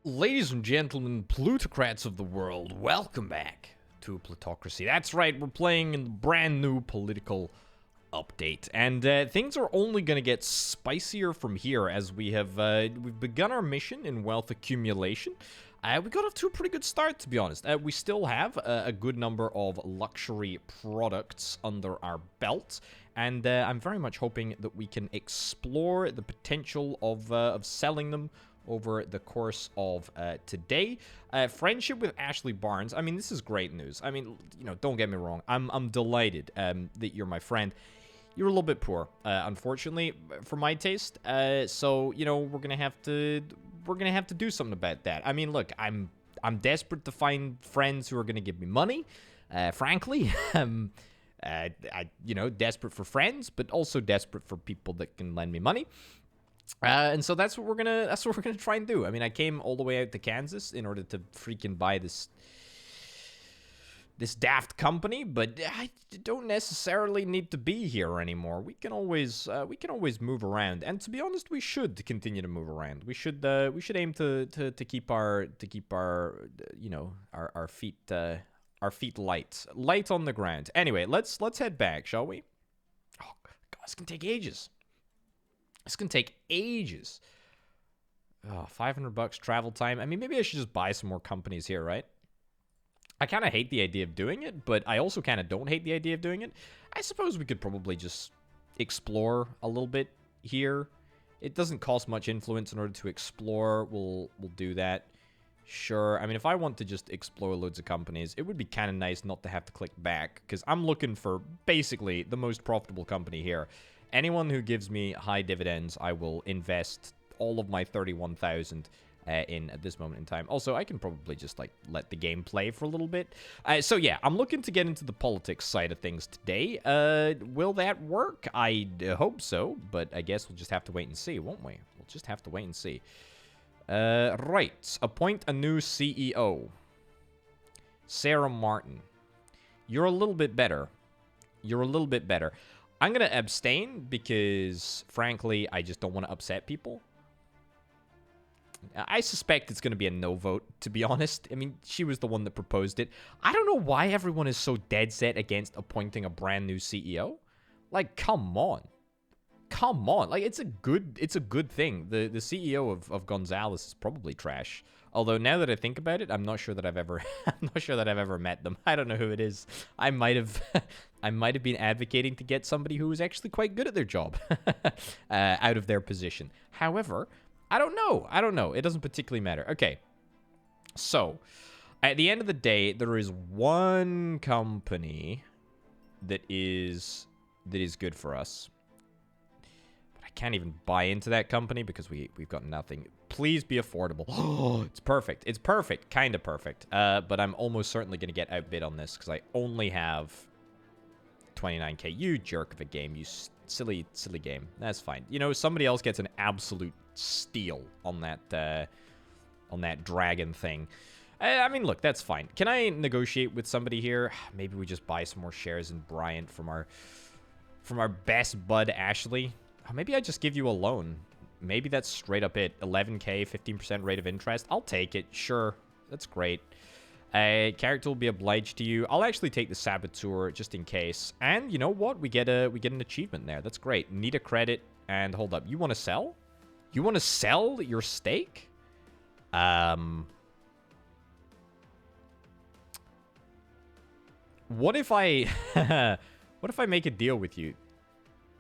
Ladies and gentlemen, plutocrats of the world, welcome back to Plutocracy. That's right, we're playing in the brand new political update, and things are only going to get spicier from here as we've begun our mission in wealth accumulation. We got off to a pretty good start, to be honest. We still have a good number of luxury products under our belt, and I'm very much hoping that we can explore the potential of selling them over the course of today. Friendship with Ashley Barnes. I mean, this is great news. I mean, don't get me wrong. I'm delighted that you're my friend. You're a little bit poor, unfortunately, for my taste. So we're gonna have to do something about that. I mean, look, I'm desperate to find friends who are gonna give me money. Frankly, desperate for friends, but also desperate for people that can lend me money. And so that's what we're gonna try and do. I mean, I came all the way out to Kansas in order to freaking buy this daft company, but I don't necessarily need to be here anymore. We can always move around, and to be honest, we should continue to move around. We should aim to keep our feet light on the ground. Anyway, let's head back, shall we? Oh God, this can take ages. This can take ages. Oh, $500 travel time. I mean, maybe I should just buy some more companies here, right? I kind of hate the idea of doing it, but I also kind of don't hate the idea of doing it. I suppose we could probably just explore a little bit here. It doesn't cost much influence in order to explore. We'll do that. Sure. I mean, if I want to just explore loads of companies, it would be kind of nice not to have to click back, because I'm looking for basically the most profitable company here. Anyone who gives me high dividends, I will invest all of my 31,000 in at this moment in time. Also, I can probably just let the game play for a little bit. So yeah, I'm looking to get into the politics side of things today. Will that work? I hope so, but I guess we'll just have to wait and see, won't we? We'll just have to wait and see. Right. Appoint a new CEO. Sarah Martin. You're a little bit better. You're a little bit better. I'm going to abstain because, frankly, I just don't want to upset people. I suspect it's going to be a no vote, to be honest. I mean, she was the one that proposed it. I don't know why everyone is so dead set against appointing a brand new CEO. Like, come on. Come on. Like, it's a good thing. The CEO of Gonzalez is probably trash. Although now that I think about it, I'm not sure that I've ever met them. I don't know who it is. I might have been advocating to get somebody who was actually quite good at their job out of their position. However, I don't know. It doesn't particularly matter. Okay. So, at the end of the day, there is one company that is good for us. I can't even buy into that company because we've got nothing. Please be affordable. Oh, it's perfect. It's perfect. Kind of perfect. But I'm almost certainly going to get outbid on this because I only have 29k. You jerk of a game. You silly game. That's fine. Somebody else gets an absolute steal on that dragon thing. I mean, look, that's fine. Can I negotiate with somebody here? Maybe we just buy some more shares in Bryant from our best bud, Ashley. Maybe I just give you a loan. Maybe that's straight up it. 11k, 15% rate of interest. I'll take it. Sure. That's great. Character will be obliged to you. I'll actually take the Saboteur just in case. And you know what? We get an achievement there. That's great. Need a credit. And hold up. You want to sell? You want to sell your stake? What if I what if I make a deal with you?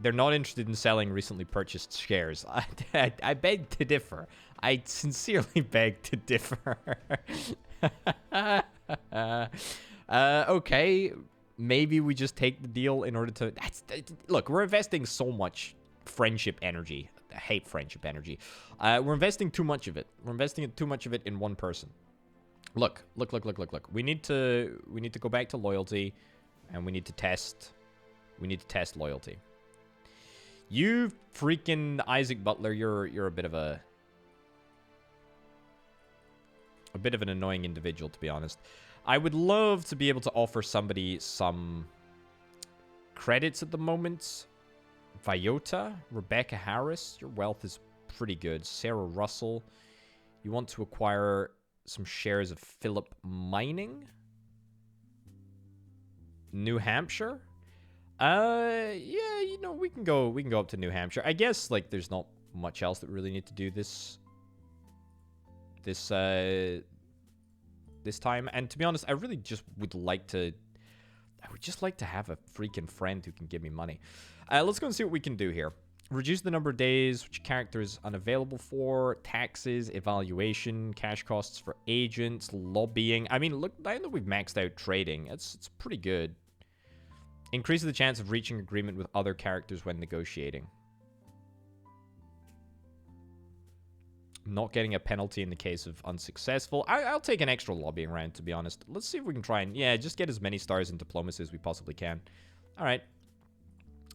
They're not interested in selling recently purchased shares. I beg to differ. I sincerely beg to differ. Okay. Maybe we just take the deal in order to... Look, we're investing so much friendship energy. I hate friendship energy. We're investing too much of it. We're investing too much of it in one person. Look. We need to go back to loyalty, and we need to test loyalty. You freaking Isaac Butler, you're a bit of an annoying individual, to be honest. I would love to be able to offer somebody some credits at the moment. Viota, Rebecca Harris, your wealth is pretty good. Sarah Russell, You want to acquire some shares of Phillip Mining. New Hampshire. Yeah, you know, we can go up to New Hampshire. I guess like there's not much else that we really need to do this time. And to be honest, I really just would like to have a freaking friend who can give me money. Let's go and see what we can do here. Reduce the number of days which character is unavailable for, taxes, evaluation, cash costs for agents, lobbying. I mean, look, I know we've maxed out trading. It's pretty good. Increases the chance of reaching agreement with other characters when negotiating. Not getting a penalty in the case of unsuccessful. I'll take an extra lobbying round, to be honest. Let's see if we can try and, yeah, just get as many stars in diplomacy as we possibly can. All right.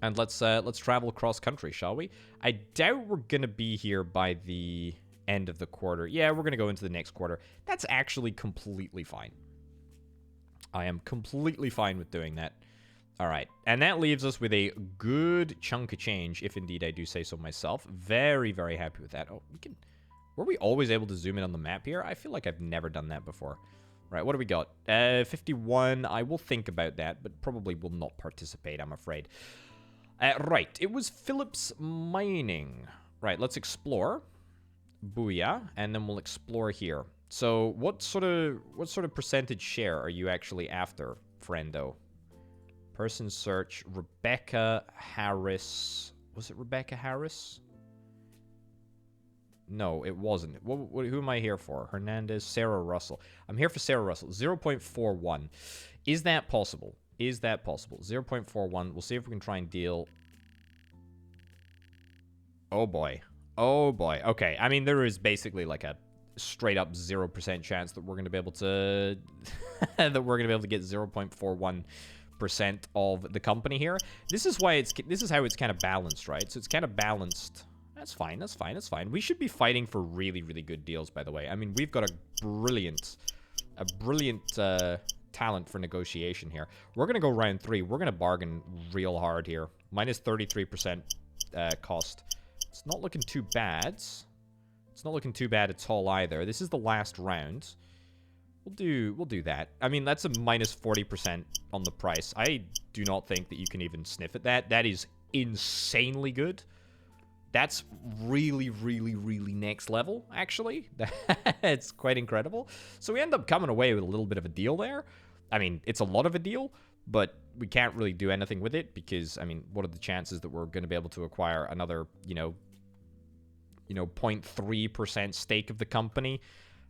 And let's travel across country, shall we? I doubt we're going to be here by the end of the quarter. Yeah, we're going to go into the next quarter. That's actually completely fine. I am completely fine with doing that. All right. And that leaves us with a good chunk of change, if indeed I do say so myself. Very, very happy with that. Oh, we can... Were we always able to zoom in on the map here? I feel like I've never done that before. Right, what do we got? 51. I will think about that, but probably will not participate, I'm afraid. Right, it was Phillips Mining. Right, let's explore. Booyah, and then we'll explore here. So, what sort of percentage share are you actually after, friendo? Person search, Rebecca Harris. Was it Rebecca Harris? No, it wasn't. Who am I here for? Hernandez, Sarah Russell. I'm here for Sarah Russell. 0.41. Is that possible? Is that possible? 0.41. We'll see if we can try and deal. Oh, boy. Oh, boy. Okay. I mean, there is basically like a straight up 0% chance that we're going to be able to... that we're going to be able to get 0.41% of the company here. This is why this is how it's kind of balanced, right? So it's kind of balanced... That's fine, that's fine, that's fine. We should be fighting for really, really good deals, by the way. I mean, we've got a brilliant talent for negotiation here. We're going to go round 3. We're going to bargain real hard here. Minus 33% cost. It's not looking too bad. It's not looking too bad at all either. This is the last round. We'll do that. I mean, that's a minus 40% on the price. I do not think that you can even sniff at that. That is insanely good. That's really, really, really next level, actually. It's quite incredible. So we end up coming away with a little bit of a deal there. I mean, it's a lot of a deal, but we can't really do anything with it because, I mean, what are the chances that we're going to be able to acquire another, 0.3% stake of the company?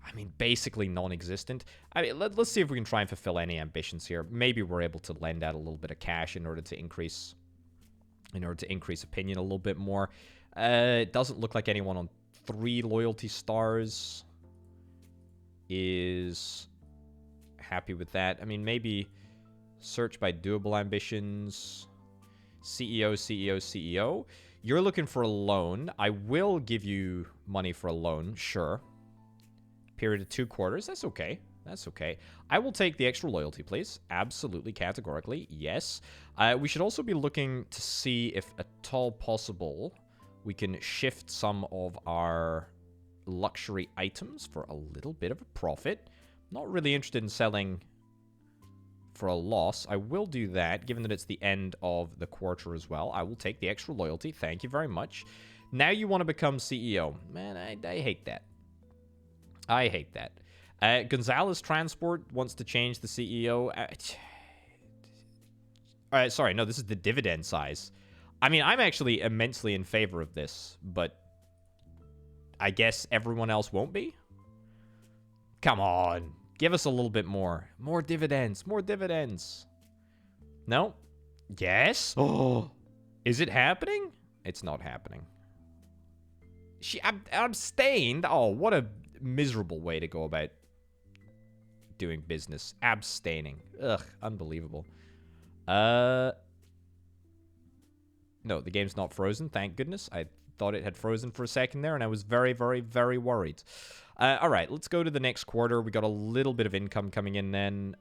I mean, basically non-existent. I mean, let's see if we can try and fulfill any ambitions here. Maybe we're able to lend out a little bit of cash in order to increase opinion a little bit more. It doesn't look like anyone on 3 loyalty stars is happy with that. I mean, maybe search by doable ambitions. CEO. You're looking for a loan. I will give you money for a loan, sure. Period of 2 quarters. That's okay. That's okay. I will take the extra loyalty, please. Absolutely, categorically, yes. We should also be looking to see if at all possible we can shift some of our luxury items for a little bit of a profit. Not really interested in selling for a loss. I will do that, given that it's the end of the quarter as well. I will take the extra loyalty. Thank you very much. Now you want to become CEO. Man, I hate that. I hate that. Gonzalez Transport wants to change the CEO. Sorry, no, this is the dividend size. I mean, I'm actually immensely in favor of this, but I guess everyone else won't be? Come on. Give us a little bit more. More dividends. More dividends. No? Yes? Oh. Is it happening? It's not happening. She abstained? Oh, what a miserable way to go about doing business. Abstaining. Ugh, unbelievable. No, the game's not frozen, thank goodness. I thought it had frozen for a second there, and I was very, very, very worried. All right, let's go to the next quarter. We got a little bit of income coming in then,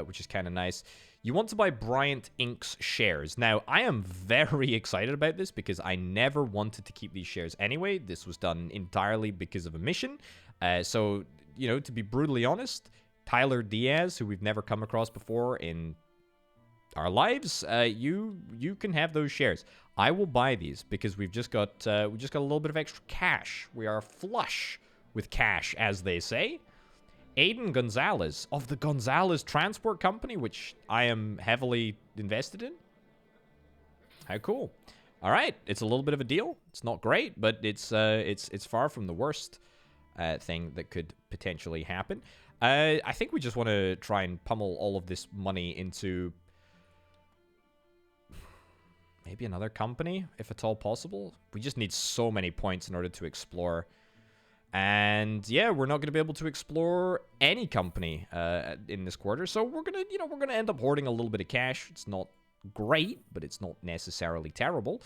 which is kind of nice. You want to buy Bryant Inc.'s shares. Now, I am very excited about this because I never wanted to keep these shares anyway. This was done entirely because of a mission. So, you know, to be brutally honest, Tyler Diaz, who we've never come across before in our lives, you can have those shares. I will buy these because we've just got a little bit of extra cash. We are flush with cash, as they say. Aiden Gonzalez of the Gonzalez Transport Company, which I am heavily invested in. How cool! All right, it's a little bit of a deal. It's not great, but it's far from the worst thing that could potentially happen. I think we just want to try and pummel all of this money into maybe another company, if at all possible. We just need so many points in order to explore. And yeah, we're not going to be able to explore any company in this quarter. So we're gonna end up hoarding a little bit of cash. It's not great, but it's not necessarily terrible.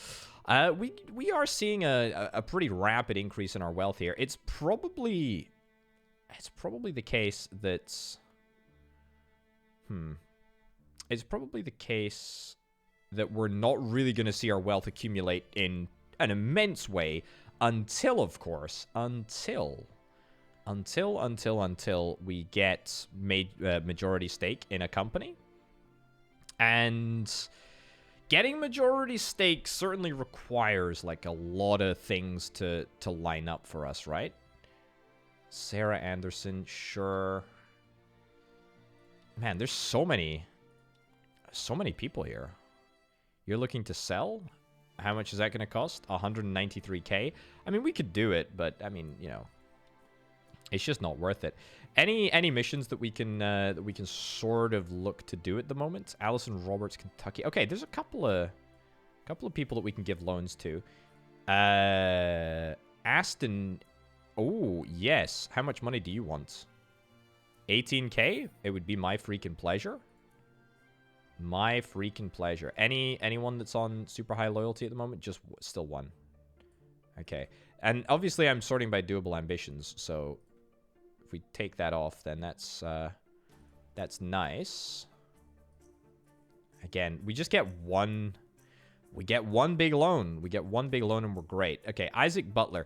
We are seeing a pretty rapid increase in our wealth here. It's probably the case that it's probably the case that we're not really going to see our wealth accumulate in an immense way until, of course, until we get majority stake in a company. And getting majority stake certainly requires like a lot of things to line up for us, right? Sarah Anderson, sure. Man, there's so many people here. You're looking to sell? How much is that going to cost? 193k. I mean, we could do it, but I mean, you know, it's just not worth it. Any missions that we can sort of look to do at the moment? Allison Roberts, Kentucky. Okay, there's a couple of people that we can give loans to. Aston. Oh yes. How much money do you want? 18k. It would be my freaking pleasure. My freaking pleasure. Anyone that's on super high loyalty at the moment? Just still one. Okay. And obviously I'm sorting by doable ambitions, so if we take that off, then that's nice. Again, we just get one. We get one big loan. We get one big loan and we're great. Okay, Isaac Butler.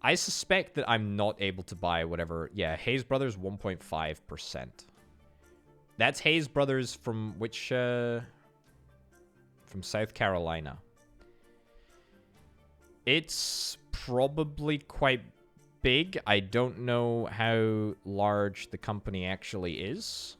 I suspect that I'm not able to buy whatever. Yeah, Hayes Brothers 1.5%. That's Hayes Brothers from which, from South Carolina. It's probably quite big. I don't know how large the company actually is.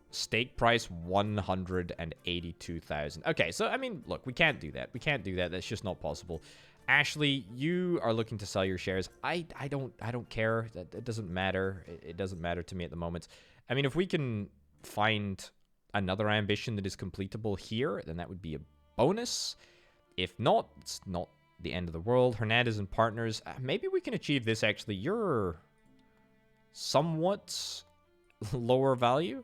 Stake price 182,000. Okay, so I mean, look, we can't do that. We can't do that. That's just not possible. Ashley, you are looking to sell your shares. I don't care. It doesn't matter. It doesn't matter to me at the moment. I mean, if we can find another ambition that is completable here, then that would be a bonus. If not, it's not the end of the world. Hernandez and Partners. Maybe we can achieve this, actually. You're somewhat lower value.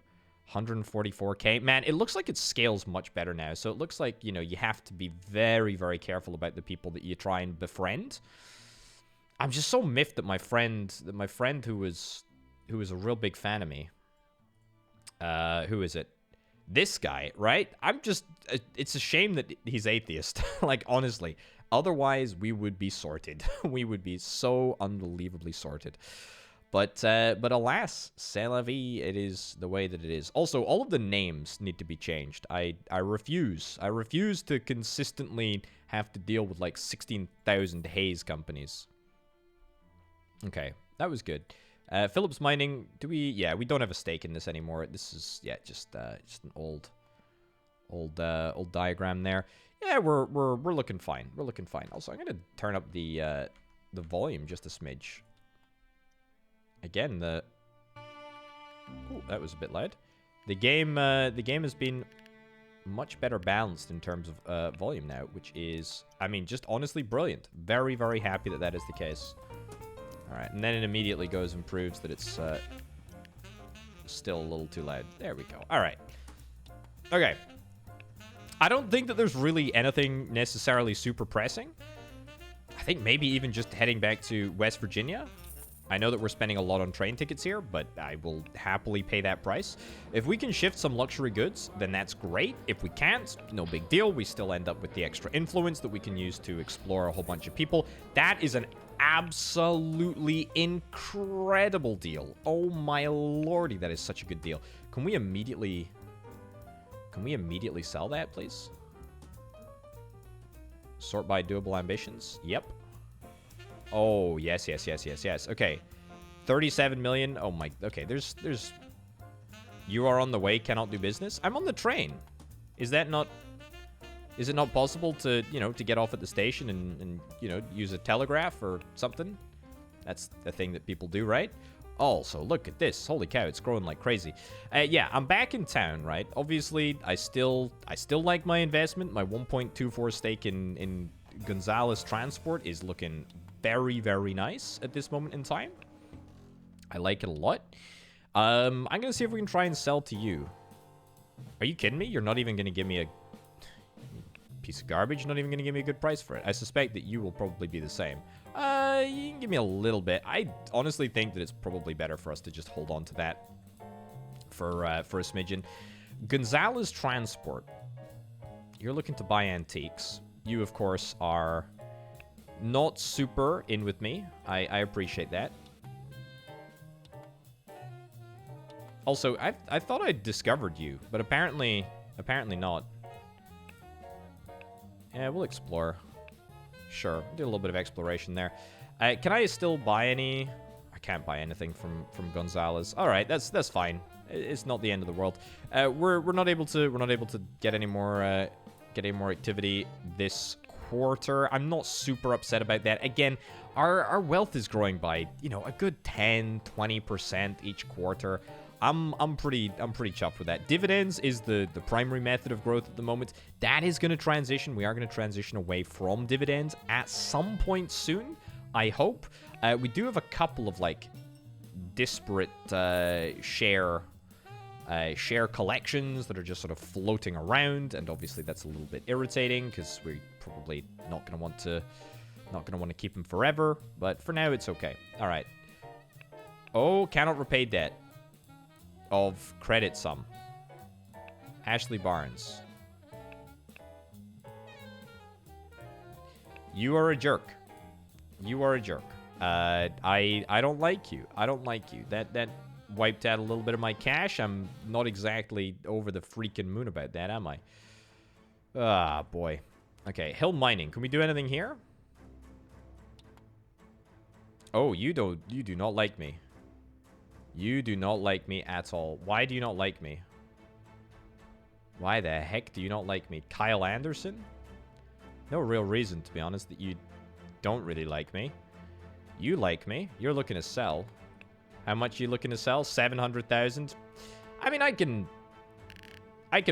144k. Man, it looks like it scales much better now. So it looks like, you know, you have to be very, very careful about the people that you try and befriend. I'm just so miffed that my friend who was a real big fan of me. Who is it? This guy, right? It's a shame that he's atheist. Like, honestly. Otherwise, we would be sorted. We would be so unbelievably sorted. But alas, c'est la vie, it is the way that it is. Also, all of the names need to be changed. I refuse. I refuse to consistently have to deal with like 16,000 Hayes companies. Okay, that was good. Phillips Mining, yeah, we don't have a stake in this anymore. This is, yeah, just an old diagram there. Yeah, we're looking fine. We're looking fine. Also, I'm gonna turn up the volume just a smidge. Again, ooh, that was a bit loud. The game has been much better balanced in terms of volume now, which is, I mean, just honestly brilliant. Very, very happy that that is the case. All right, and then it immediately goes and proves that it's still a little too loud. There we go. All right. Okay. I don't think that there's really anything necessarily super pressing. I think maybe even just heading back to West Virginia. I know that we're spending a lot on train tickets here, but I will happily pay that price. If we can shift some luxury goods, then that's great. If we can't, no big deal. We still end up with the extra influence that we can use to explore a whole bunch of people. That is an absolutely incredible deal. Oh my lordy, that is such a good deal. Can we immediately sell that, please? Sort by doable ambitions. Yep. Oh, yes. Okay. 37 million. Oh my. Okay, there's you are on the way, cannot do business. I'm on the train. Is it not possible to, to get off at the station and use a telegraph or something? That's the thing that people do, right? Also, look at this. Holy cow, it's growing like crazy. Yeah, I'm back in town, right? Obviously, I still like my investment. My 1.24 stake in Gonzalez Transport is looking very, very nice at this moment in time. I like it a lot. I'm going to see if we can try and sell to you. Are you kidding me? You're not even going to give me a piece of garbage? You're not even going to give me a good price for it? I suspect that you will probably be the same. You can give me a little bit. I honestly think that it's probably better for us to just hold on to that for a smidgen. Gonzalez Transport. You're looking to buy antiques. You, of course, are not super in with me. I appreciate that. Also, I thought I discovered you, but apparently not. Yeah, we'll explore. Sure, do a little bit of exploration there. Can I still buy any? I can't buy anything from Gonzalez. All right, that's fine. It's not the end of the world. We're not able to get any more activity this quarter. I'm not super upset about that. Again, our wealth is growing by a good 10-20% each quarter. I'm pretty chuffed with that. Dividends is the primary method of growth at the moment. That is going to transition. We are going to transition away from dividends at some point soon, I hope. We do have a couple of disparate share collections that are just sort of floating around, and obviously that's a little bit irritating because we're probably not going to want to keep them forever. But for now, it's okay. All right. Oh, cannot repay debt of credit sum. Ashley Barnes. You are a jerk. You are a jerk. I don't like you. I don't like you. That wiped out a little bit of my cash. I'm not exactly over the freaking moon about that, am I? Ah, boy. Okay, Hill Mining. Can we do anything here? Oh, you do not like me. You do not like me at all. Why do you not like me? Why the heck do you not like me? Kyle Anderson? No real reason, to be honest, that you don't really like me. You like me. You're looking to sell. How much are you looking to sell? 700,000? I mean, I can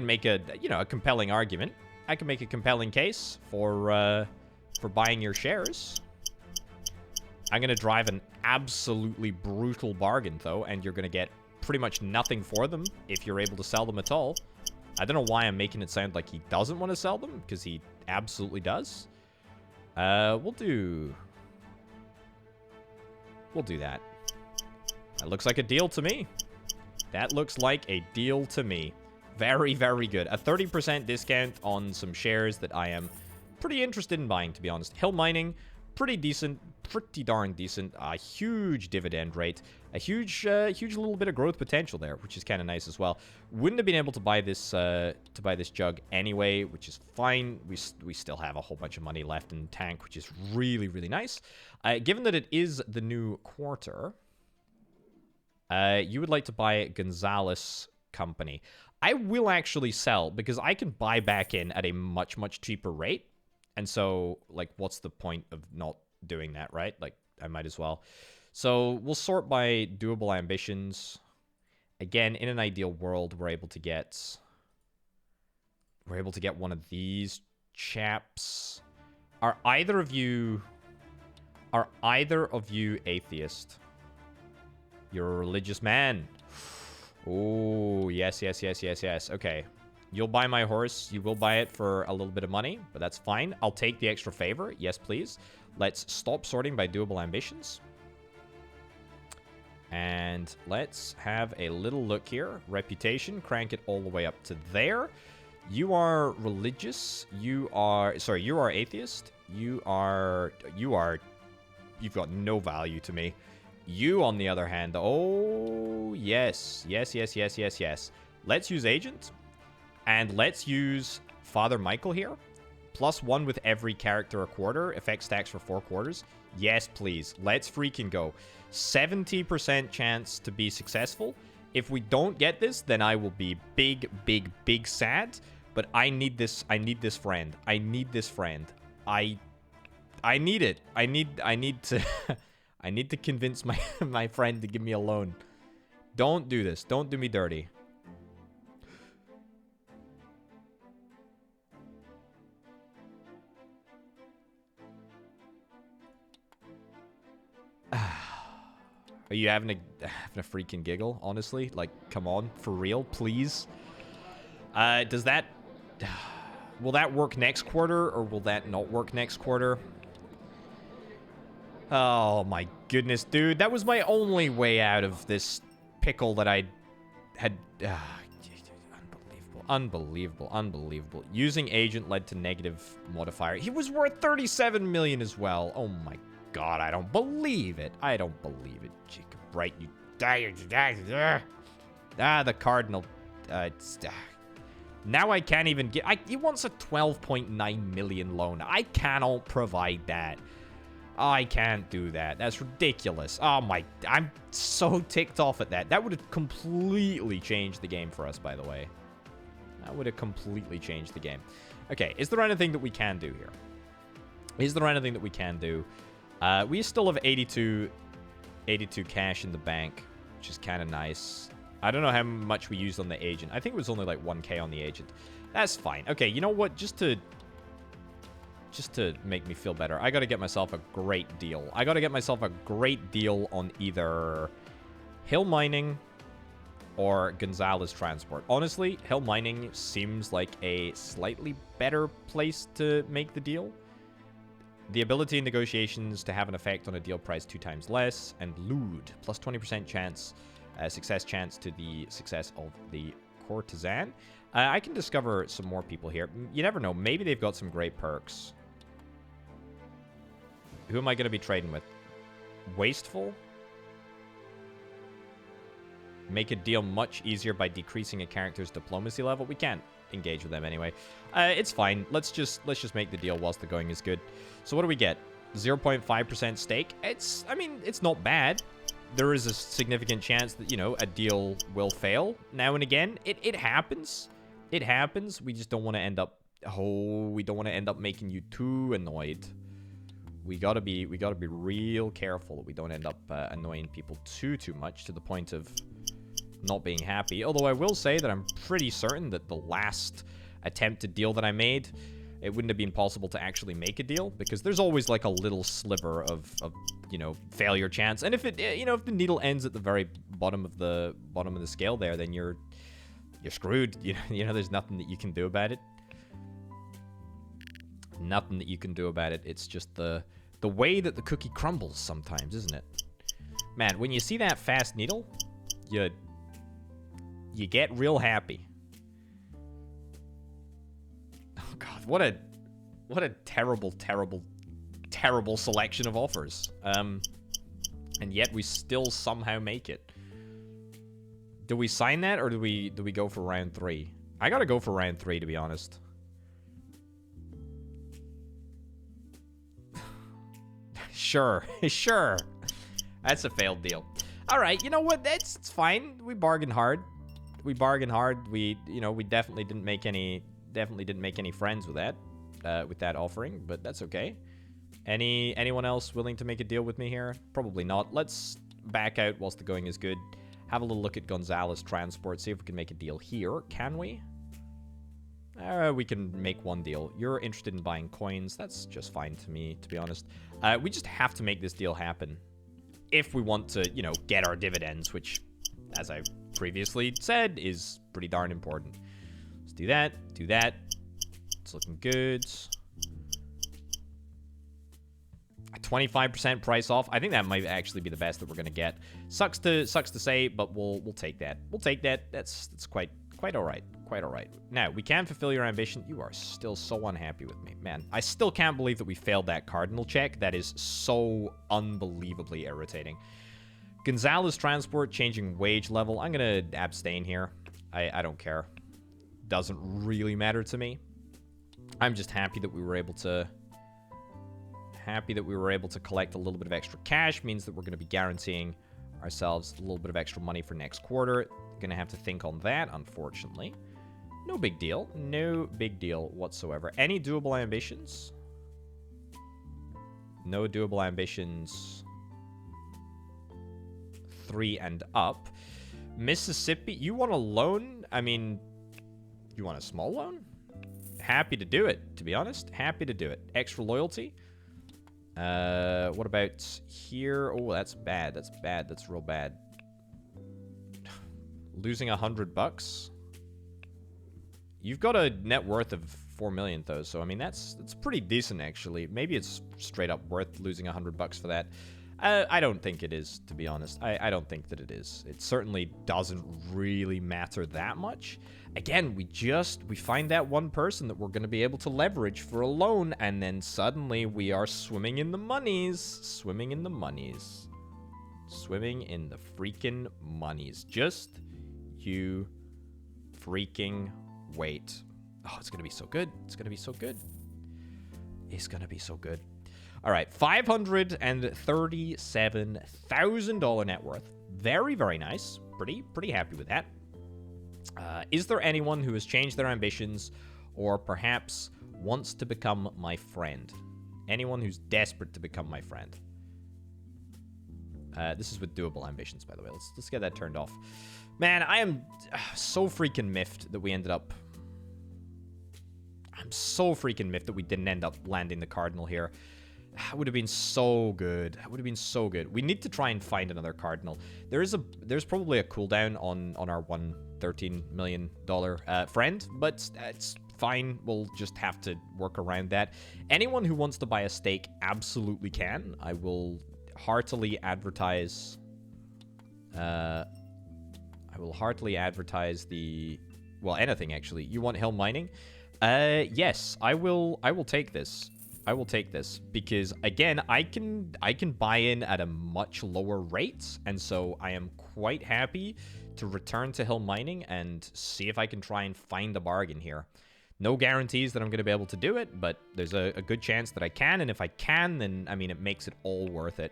make a compelling argument. I can make a compelling case for buying your shares. I'm going to drive an absolutely brutal bargain, though, and you're going to get pretty much nothing for them if you're able to sell them at all. I don't know why I'm making it sound like he doesn't want to sell them, because he absolutely does. We'll do that. That looks like a deal to me. That looks like a deal to me. Very, very good. A 30% discount on some shares that I am pretty interested in buying, to be honest. Hill Mining, pretty decent, pretty darn decent. A huge dividend rate, a huge little bit of growth potential there, which is kind of nice as well. Wouldn't have been able to buy this jug anyway, which is fine. We still have a whole bunch of money left in the tank, which is really, really nice. Given that it is the new quarter, you would like to buy Gonzalez Company. I will actually sell because I can buy back in at a much, much cheaper rate. And so, what's the point of not doing that, right? I might as well. So we'll sort by doable ambitions. Again, in an ideal world, we're able to get one of these chaps. Are either of you atheist? You're a religious man. Oh, yes. Okay. You'll buy my horse. You will buy it for a little bit of money, but that's fine. I'll take the extra favor. Yes, please. Let's stop sorting by doable ambitions. And let's have a little look here. Reputation, crank it all the way up to there. You are religious. You are atheist. You are you've got no value to me. You, on the other hand, oh, yes. Yes, yes, yes, yes, yes. Let's use Agent. And let's use Father Michael here. +1 with every character a quarter. Effect stacks for 4 quarters. Yes, please. Let's freaking go. 70% chance to be successful. If we don't get this, then I will be big, big, big sad. But I need this. I need this friend. I need this friend. I need it. I need to I need to convince my friend to give me a loan. Don't do this. Don't do me dirty. Are you having a freaking giggle, honestly? Like, come on, for real, please? Does that... Will that work next quarter, or will that not work next quarter? Oh, my goodness, dude. That was my only way out of this pickle that I had... unbelievable, unbelievable, unbelievable. Using Agent led to negative modifier. He was worth 37 million as well. Oh, my God, I don't believe it. I don't believe it. Jacob Bright, you die. The Cardinal. Now I can't even get... he wants a 12.9 million loan. I cannot provide that. I can't do that. That's ridiculous. Oh my... I'm so ticked off at that. That would have completely changed the game for us, by the way. That would have completely changed the game. Okay, is there anything that we can do here? Is there anything that we can do? We still have 82 cash in the bank, which is kind of nice. I don't know how much we used on the Agent. I think it was only like 1k on the Agent. That's fine. Okay, you know what? Just to make me feel better, I got to get myself a great deal. I got to get myself a great deal on either Hill Mining or Gonzalez Transport. Honestly, Hill Mining seems like a slightly better place to make the deal. The ability in negotiations to have an effect on a deal price 2 times less. And Lewd, plus 20% chance, success chance to the success of the courtesan. I can discover some more people here. You never know. Maybe they've got some great perks. Who am I going to be trading with? Wasteful? Make a deal much easier by decreasing a character's diplomacy level. We can't engage with them anyway. It's fine. Let's just make the deal whilst the going is good. So what do we get? 0.5% stake. I mean, it's not bad. There is a significant chance that, you know, a deal will fail now and again. It happens. It happens. We just don't want to end up... Oh, we don't want to end up making you too annoyed. We gotta be real careful that we don't end up annoying people too much to the point of not being happy. Although I will say that I'm pretty certain that the last attempted deal that I made, it wouldn't have been possible to actually make a deal, because there's always like a little sliver of you know, failure chance. And if it, you know, if the needle ends at the very bottom of the scale there, then you're screwed. You know, there's nothing that you can do about it. Nothing that you can do about it. It's just the way that the cookie crumbles sometimes, isn't it? Man, when you see that fast needle, you get real happy. Oh God, what a terrible, terrible, terrible selection of offers. And yet we still somehow make it. Do we sign that, or do we go for round 3? I gotta go for round 3, to be honest. Sure, sure. That's a failed deal. All right, you know what? It's fine. We bargained hard. We bargained hard. We definitely didn't make any friends with that offering, but that's okay. Anyone else willing to make a deal with me here? Probably not. Let's back out whilst the going is good. Have a little look at Gonzalez Transport. See if we can make a deal here. Can we? We can make one deal. You're interested in buying coins. That's just fine to me, to be honest. We just have to make this deal happen if we want to, you know, get our dividends, which, as I previously said, is pretty darn important. Let's do that. Do that. It's looking good. A 25% price off. I think that might actually be the best that we're gonna get. Sucks to say, but we'll take that. We'll take that. That's quite Quite all right. Quite all right. Now, we can fulfill your ambition. You are still so unhappy with me. Man, I still can't believe that we failed that cardinal check. That is so unbelievably irritating. Gonzalez Transport, changing wage level. I'm going to abstain here. I don't care. Doesn't really matter to me. I'm just happy that we were able to... collect a little bit of extra cash. Means that we're going to be guaranteeing ourselves a little bit of extra money for next quarter. Gonna have to think on that, unfortunately. No big deal. No big deal whatsoever. Any doable ambitions? No doable ambitions. 3 and up. Mississippi, you want a loan? I mean, you want a small loan? Happy to do it, to be honest. Happy to do it. Extra loyalty. What about here? Oh, that's bad. That's bad. That's real bad. Losing $100. You've got a net worth of 4 million, though, so I mean that's pretty decent, actually. Maybe it's straight up worth losing $100 for that. I don't think it is, to be honest. I don't think that it is. It certainly doesn't really matter that much. Again, we find that one person that we're going to be able to leverage for a loan, and then suddenly we are swimming in the monies. Swimming in the monies. Swimming in the freaking monies. Just you freaking wait. Oh, it's going to be so good. It's going to be so good. It's going to be so good. All right, $537,000 net worth. Very, very nice. Pretty happy with that. Is there anyone who has changed their ambitions or perhaps wants to become my friend? Anyone who's desperate to become my friend? This is with doable ambitions, by the way. Let's get that turned off. Man, I am so freaking miffed that we ended up... I'm so freaking miffed that we didn't end up landing the cardinal here. That would have been so good. That would have been so good. We need to try and find another cardinal. There's probably a cooldown on our $113 million friend, but it's fine. We'll just have to work around that. Anyone who wants to buy a stake absolutely can. I will heartily advertise... well, anything, actually. You want Hill Mining? Yes, I will take this. I will take this because, again, I can buy in at a much lower rate, and so I am quite happy to return to Hill Mining and see if I can try and find a bargain here. No guarantees that I'm going to be able to do it, but there's a good chance that I can, and if I can, then, I mean, it makes it all worth it.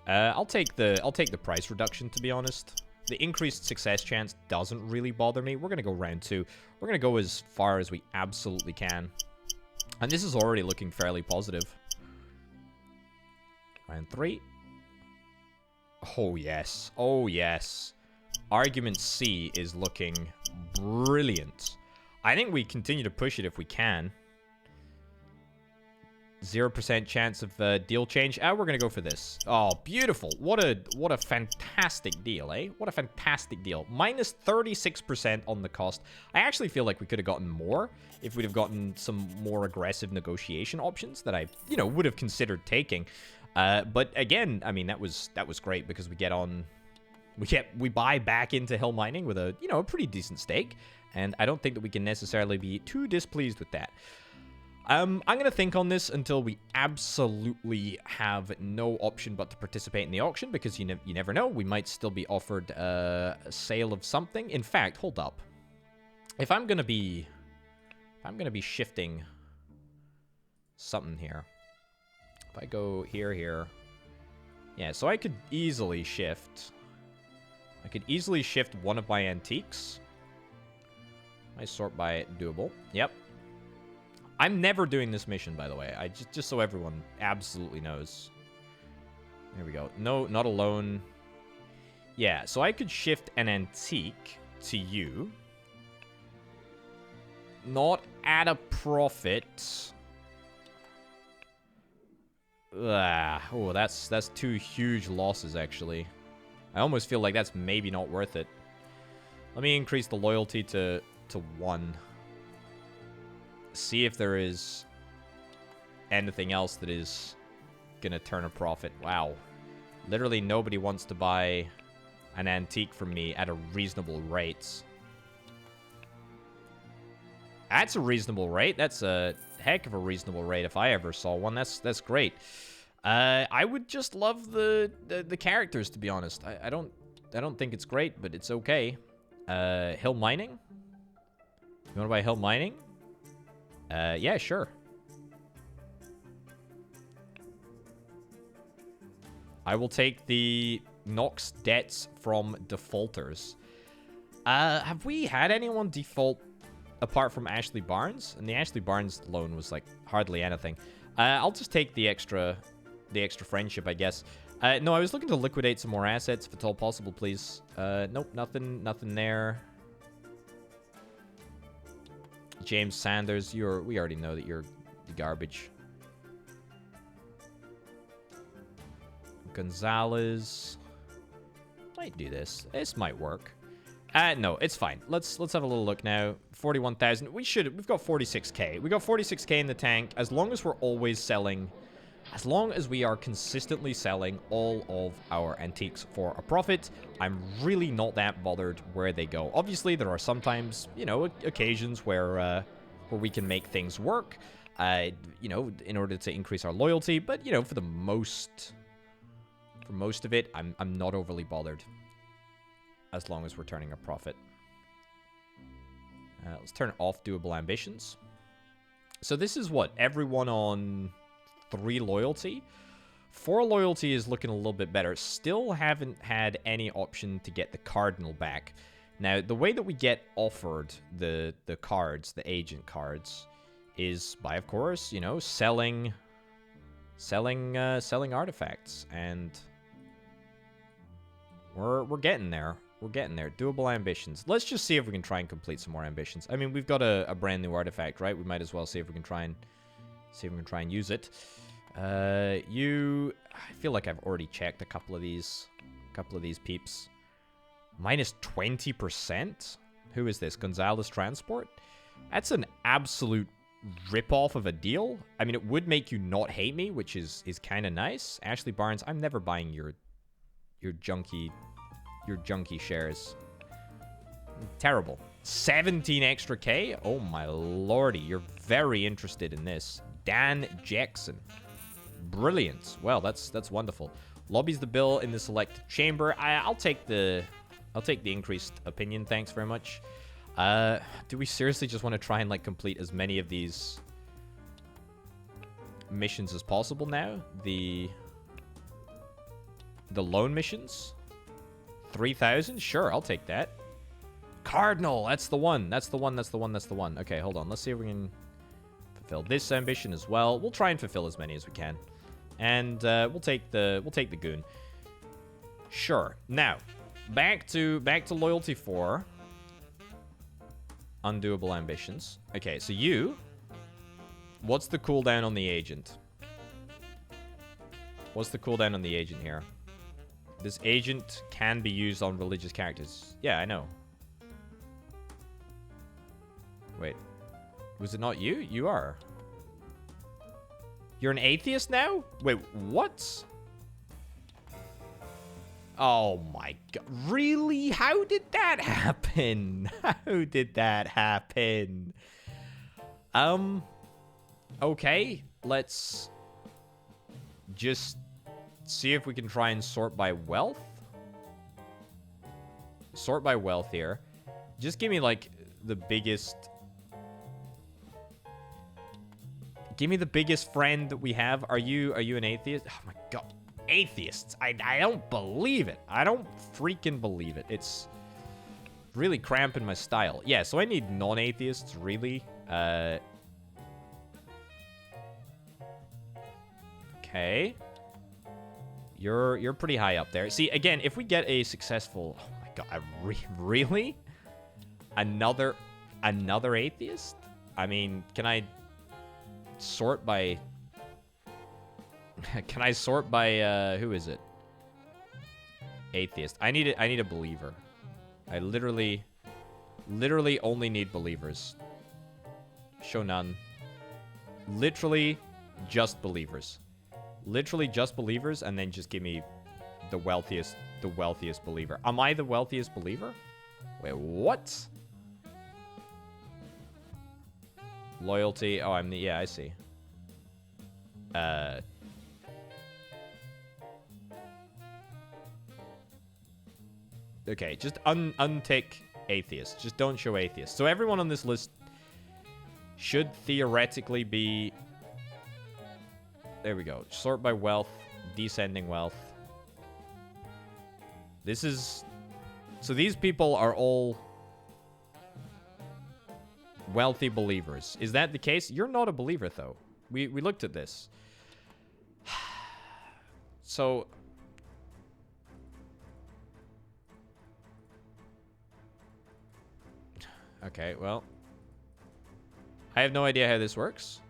I'll take the price reduction, to be honest. The increased success chance doesn't really bother me. We're going to go round 2. We're going to go as far as we absolutely can. And this is already looking fairly positive. Round 3. Oh, yes. Oh, yes. Argument C is looking brilliant. I think we continue to push it if we can. 0% chance of deal change. We're going to go for this. Oh, beautiful. What a fantastic deal, eh? What a fantastic deal. Minus 36% on the cost. I actually feel like we could have gotten more if we'd have gotten some more aggressive negotiation options that I, would have considered taking. But again, I mean, that was great because we buy back into Hill Mining with a, a pretty decent stake. And I don't think that we can necessarily be too displeased with that. I'm going to think on this until we absolutely have no option but to participate in the auction, because you never know. We might still be offered a sale of something. In fact, hold up. If I'm going to be shifting something here. If I go here. Yeah, so I could easily shift. One of my antiques. I sort by doable. Yep. I'm never doing this mission, by the way. I just so everyone absolutely knows. There we go. No, not alone. Yeah, so I could shift an antique to you. Not at a profit. Oh, that's 2 huge losses, actually. I almost feel like that's maybe not worth it. Let me increase the loyalty to 1. See if there is anything else that is gonna turn a profit. Wow. Literally nobody wants to buy an antique from me at a reasonable rate. That's a reasonable rate. That's a heck of a reasonable rate if I ever saw one. That's great. I would just love the characters, to be honest. I don't think it's great, but it's okay. Hill mining? You want to buy hill mining? Yeah, sure. I will take the Nox debts from defaulters. Have we had anyone default apart from Ashley Barnes? And the Ashley Barnes loan was like hardly anything. I'll just take the extra friendship, I guess. No, I was looking to liquidate some more assets if at all possible, please. Nope, nothing there. James Sanders, we already know that you're garbage. Gonzalez. Might do this. This might work. No, it's fine. Let's have a little look now. 41,000. We've got 46k. We got 46k in the tank. As long as we're always selling, as long as we are consistently selling all of our antiques for a profit, I'm really not that bothered where they go. Obviously, there are sometimes, you know, occasions where we can make things work, you know, in order to increase our loyalty. But, you know, for most of it, I'm not overly bothered. As long as we're turning a profit. Let's turn off doable ambitions. So this is what? Everyone on 3 loyalty? 4 loyalty is looking a little bit better. Still haven't had any option to get the Cardinal back. Now, the way that we get offered the cards, the agent cards, is by, of course, you know, selling artifacts. And we're getting there. We're getting there. Doable ambitions. Let's just see if we can try and complete some more ambitions. I mean, we've got a brand new artifact, right? We might as well see if we can try and use it. I feel like I've already checked a couple of these peeps. Minus 20%? Who is this? Gonzalez Transport? That's an absolute rip-off of a deal. I mean, it would make you not hate me, which is kind of nice. Ashley Barnes, I'm never buying your junky shares. Terrible. 17 extra K? Oh my lordy, you're very interested in this. Dan Jackson. Brilliant. Well, that's wonderful. Lobbies the bill in the select chamber. I'll take the increased opinion, thanks very much. Do we seriously just want to try and like complete as many of these missions as possible now? The loan missions? 3,000? Sure, I'll take that. Cardinal, that's the one. Okay, hold on. Let's see if we can fulfill this ambition as well. We'll try and fulfill as many as we can. And we'll take the goon. Sure. Now, back to loyalty 4. Undoable ambitions. Okay, so what's the cooldown on the agent? What's the cooldown on the agent here? This agent can be used on religious characters. Yeah, I know. Wait. Was it not you? You are. You're an atheist now? Wait, what? Oh my god. Really? How did that happen? How did that happen? Okay. Let's just see if we can try and sort by wealth. Sort by wealth here. Just give me like the biggest. Give me the biggest friend that we have. Are you an atheist? Oh my god. Atheists. I don't believe it. I don't freaking believe it. It's really cramping my style. Yeah, so I need non-atheists, really. Okay. You're pretty high up there. See, again, if we get a successful... Oh my god, really? Another atheist? I mean, can I sort by... Can I sort by, who is it? Atheist. I need a believer. I literally only need believers. Show none. Literally just believers. Literally just believers, and then just give me the wealthiest believer. Am I the wealthiest believer? Wait, what? Loyalty. Oh, I'm the... Yeah, I see. Okay, just untick atheist. Just don't show atheist. So everyone on this list should theoretically be... There we go. Sort by wealth. Descending wealth. This is... So these people are all wealthy believers. Is that the case? You're not a believer, though. We looked at this. So... Okay, well... I have no idea how this works.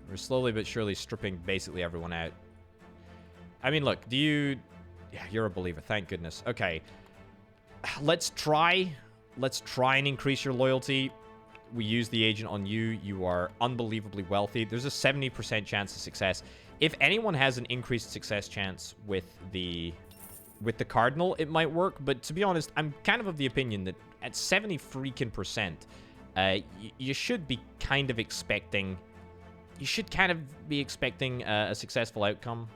We're slowly but surely stripping basically everyone out. I mean, look, do you... Yeah, you're a believer, thank goodness. Okay. Let's try and increase your loyalty. We use the agent on you. You are unbelievably wealthy. There's a 70% chance of success. If anyone has an increased success chance with the cardinal, it might work. But to be honest, I'm kind of the opinion that at 70 freaking percent, you should be kind of expecting... You should kind of be expecting a successful outcome,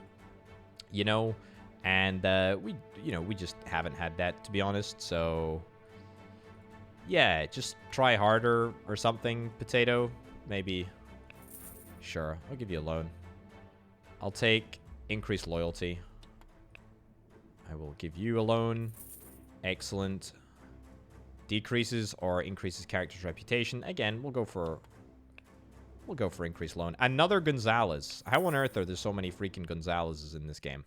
you know? And we just haven't had that, to be honest. So, yeah, just try harder or something, potato. Maybe. Sure, I'll give you a loan. I'll take increased loyalty. I will give you a loan. Excellent. Decreases or increases character's reputation. Again, we'll go for increased loan. Another Gonzalez. How on earth are there so many freaking Gonzalez's in this game?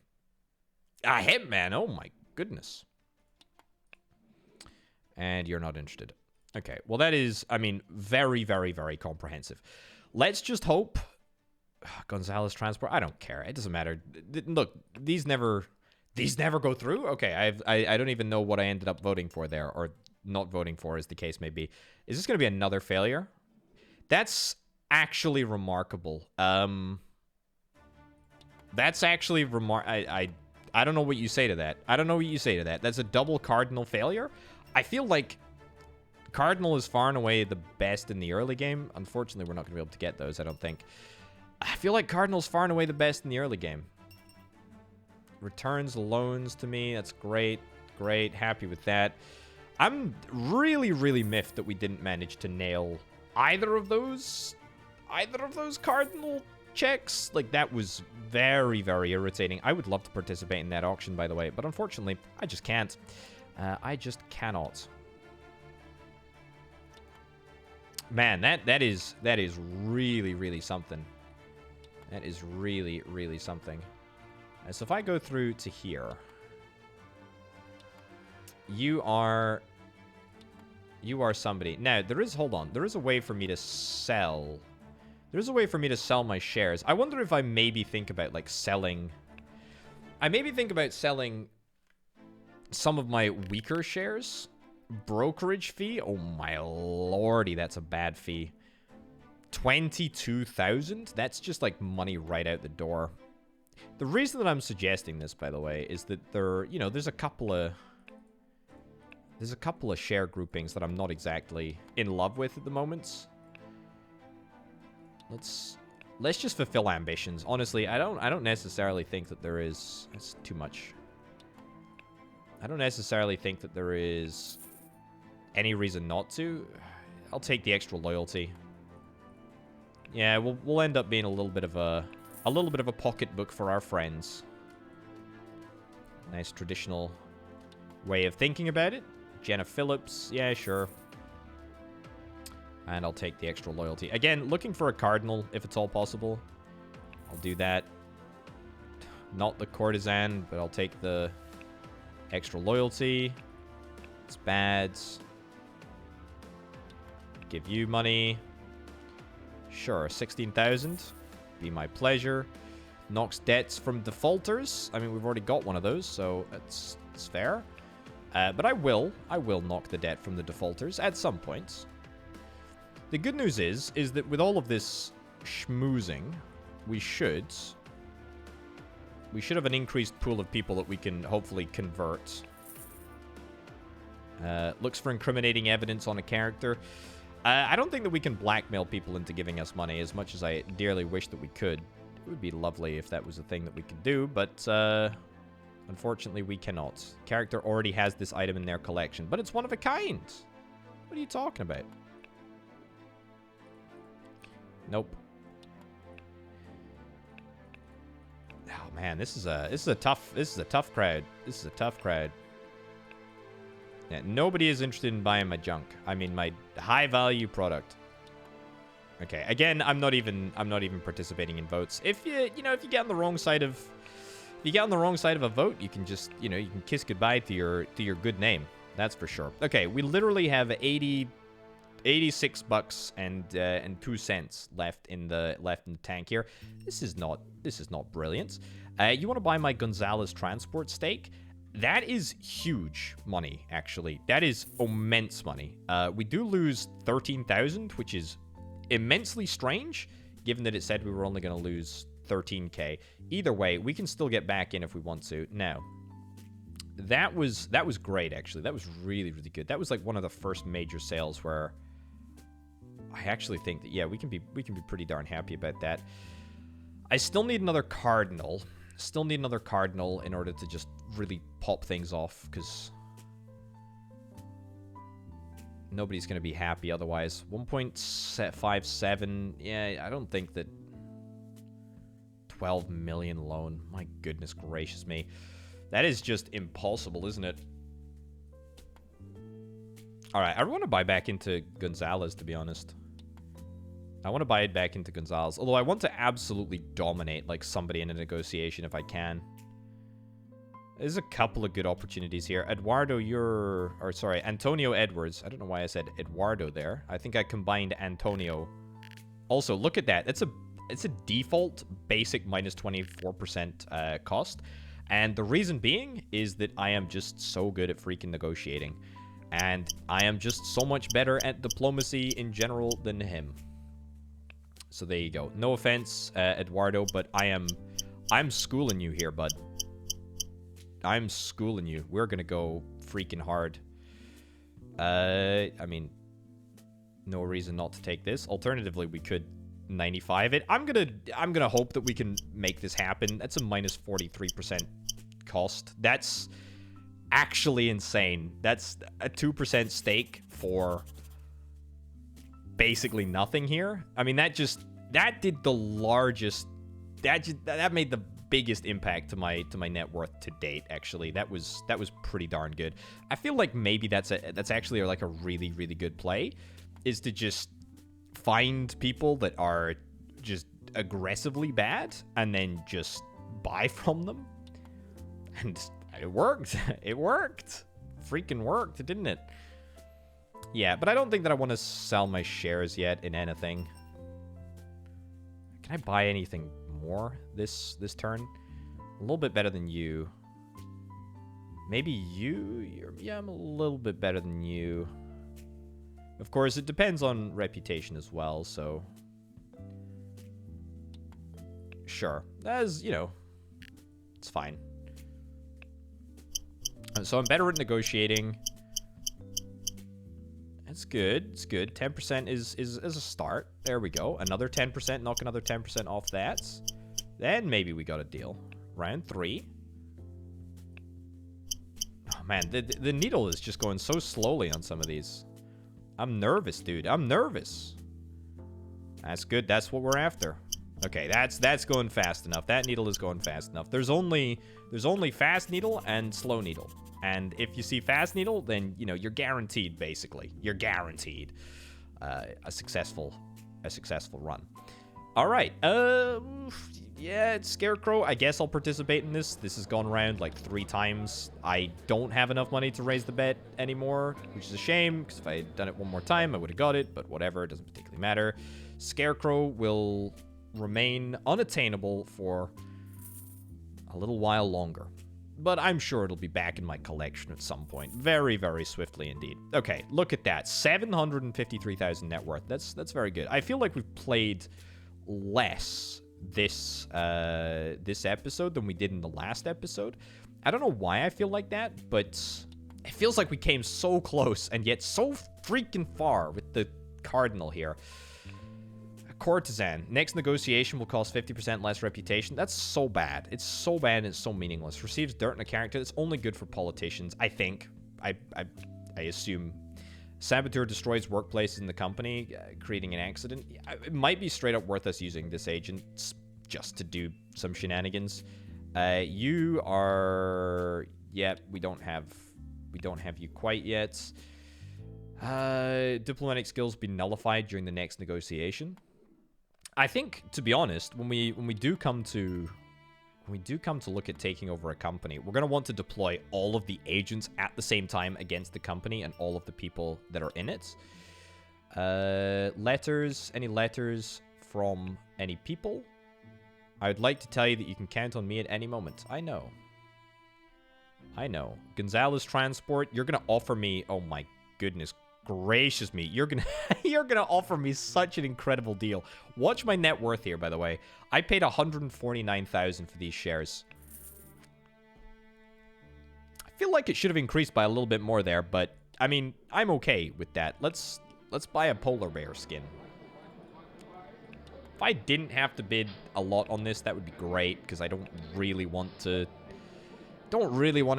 A hitman. Oh my goodness. And you're not interested. Okay. Well, that is, I mean, very, very, very comprehensive. Let's just hope. Gonzalez transport. I don't care. It doesn't matter. Look, these never go through. Okay. I don't even know what I ended up voting for there, or not voting for, as the case may be. Is this going to be another failure? That's actually remarkable. That's actually I don't know what you say to that. I don't know what you say to that. That's a double cardinal failure. I feel like cardinal is far and away the best in the early game. Unfortunately, we're not going to be able to get those, I don't think. I feel like cardinal's far and away the best in the early game. Returns loans to me. That's great. Great. Happy with that. I'm really, really miffed that we didn't manage to nail either of those cardinal checks. Like, that was very, very irritating. I would love to participate in that auction, by the way, but unfortunately, I just can't. I just cannot. Man, that is really, really something. That is really, really something. So if I go through to here, you are somebody. Now, hold on. There is a way for me to sell. There's a way for me to sell my shares. I wonder if I maybe think about, like, selling... I maybe think about selling some of my weaker shares. Brokerage fee? Oh, my lordy, that's a bad fee. 22,000? That's just, like, money right out the door. The reason that I'm suggesting this, by the way, is that there's a couple of share groupings that I'm not exactly in love with at the moment. Let's just fulfill ambitions. Honestly, I don't necessarily think that there is... That's too much. I don't necessarily think that there is any reason not to. I'll take the extra loyalty. Yeah, we'll end up being a little bit of a pocketbook for our friends. Nice traditional way of thinking about it. Jenna Phillips, yeah, sure. And I'll take the extra loyalty. Again, looking for a cardinal, if it's all possible. I'll do that. Not the courtesan, but I'll take the extra loyalty. It's bad. Give you money. Sure, 16,000. Be my pleasure. Knocks debts from defaulters. I mean, we've already got one of those, so it's fair. But I will knock the debt from the defaulters at some point. The good news is that with all of this schmoozing, we should We should have an increased pool of people that we can hopefully convert. Looks for incriminating evidence on a character. I don't think that we can blackmail people into giving us money as much as I dearly wish that we could. It would be lovely if that was a thing that we could do, but unfortunately we cannot. Character already has this item in their collection, but it's one of a kind. What are you talking about? Nope. Oh man, this is a tough crowd. This is a tough crowd. Yeah, nobody is interested in buying my junk. I mean, my high-value product. Okay, again, I'm not even participating in votes. If you get on the wrong side of, a vote, you can just, you can kiss goodbye to your good name. That's for sure. Okay, we literally have 86 bucks and 2 cents left in the tank here. This is not brilliant. You want to buy my Gonzalez transport stake? That is huge money, actually. That is immense money. We do lose 13,000, which is immensely strange, given that it said we were only going to lose 13k. Either way, we can still get back in if we want to. Now, that was great, actually. That was really, really good. That was like one of the first major sales where I actually think that, yeah, we can be pretty darn happy about that. I still need another cardinal. Still need another cardinal in order to just really pop things off, because nobody's going to be happy otherwise. 1.57. Yeah, I don't think that 12 million loan. My goodness gracious me. That is just impossible, isn't it? All right, I want to buy back into Gonzalez, to be honest. I want to buy it back into Gonzalez. Although I want to absolutely dominate like somebody in a negotiation if I can. There's a couple of good opportunities here. Antonio Edwards. I don't know why I said Eduardo there. I think I combined Antonio. Also, look at that. It's a default basic minus 24% cost. And the reason being is that I am just so good at freaking negotiating. And I am just so much better at diplomacy in general than him. So there you go. No offense, Eduardo, but I'm schooling you here, bud. I'm schooling you. We're gonna go freaking hard. I mean, no reason not to take this. Alternatively, we could 95 it. I'm gonna hope that we can make this happen. That's a minus 43% cost. That's actually insane. That's a 2% stake for basically nothing here. I mean, that did the largest, that made the biggest impact to my net worth to date. Actually, that was pretty darn good. I feel like maybe that's actually like a really, really good play, is to just find people that are just aggressively bad and then just buy from them. And it worked. It worked. Freaking worked, didn't it? Yeah, but I don't think that I want to sell my shares yet in anything. Can I buy anything more this turn? A little bit better than you. Maybe you? Yeah, I'm a little bit better than you. Of course, it depends on reputation as well, so... Sure. As, it's fine. So I'm better at negotiating. It's good. It's good. 10% is a start. There we go. Another 10%. Knock another 10% off that. Then maybe we got a deal. Round 3. Oh, man. The needle is just going so slowly on some of these. I'm nervous, dude. I'm nervous. That's good. That's what we're after. Okay, that's going fast enough. That needle is going fast enough. There's only fast needle and slow needle. And if you see fast needle, then, you're guaranteed, basically. You're guaranteed a successful run. All right. Yeah, it's Scarecrow. I guess I'll participate in this. This has gone around like 3 times. I don't have enough money to raise the bet anymore, which is a shame, because if I had done it one more time, I would have got it. But whatever, it doesn't particularly matter. Scarecrow will remain unattainable for a little while longer. But I'm sure it'll be back in my collection at some point. Very, very swiftly indeed. Okay, look at that. 753,000 net worth. That's very good. I feel like we've played less this this episode than we did in the last episode. I don't know why I feel like that, but it feels like we came so close and yet so freaking far with the cardinal here. Courtesan. Next negotiation will cost 50% less reputation. That's so bad. It's so bad and it's so meaningless. Receives dirt in a character. It's only good for politicians, I think. I assume. Saboteur destroys workplaces in the company, creating an accident. It might be straight up worth us using this agent just to do some shenanigans. You are... Yeah, we don't have you quite yet. Diplomatic skills be nullified during the next negotiation. I think, to be honest, when we do come to look at taking over a company, we're going to want to deploy all of the agents at the same time against the company and all of the people that are in it. Letters. Any letters from any people? I would like to tell you that you can count on me at any moment. I know. Gonzalez Transport, you're going to offer me... Oh my goodness gracious me. You're gonna offer me such an incredible deal. Watch my net worth here, by the way. I paid $149,000 for these shares. I feel like it should have increased by a little bit more there, but I mean, I'm okay with that. Let's buy a polar bear skin. If I didn't have to bid a lot on this, that would be great, because I don't really want to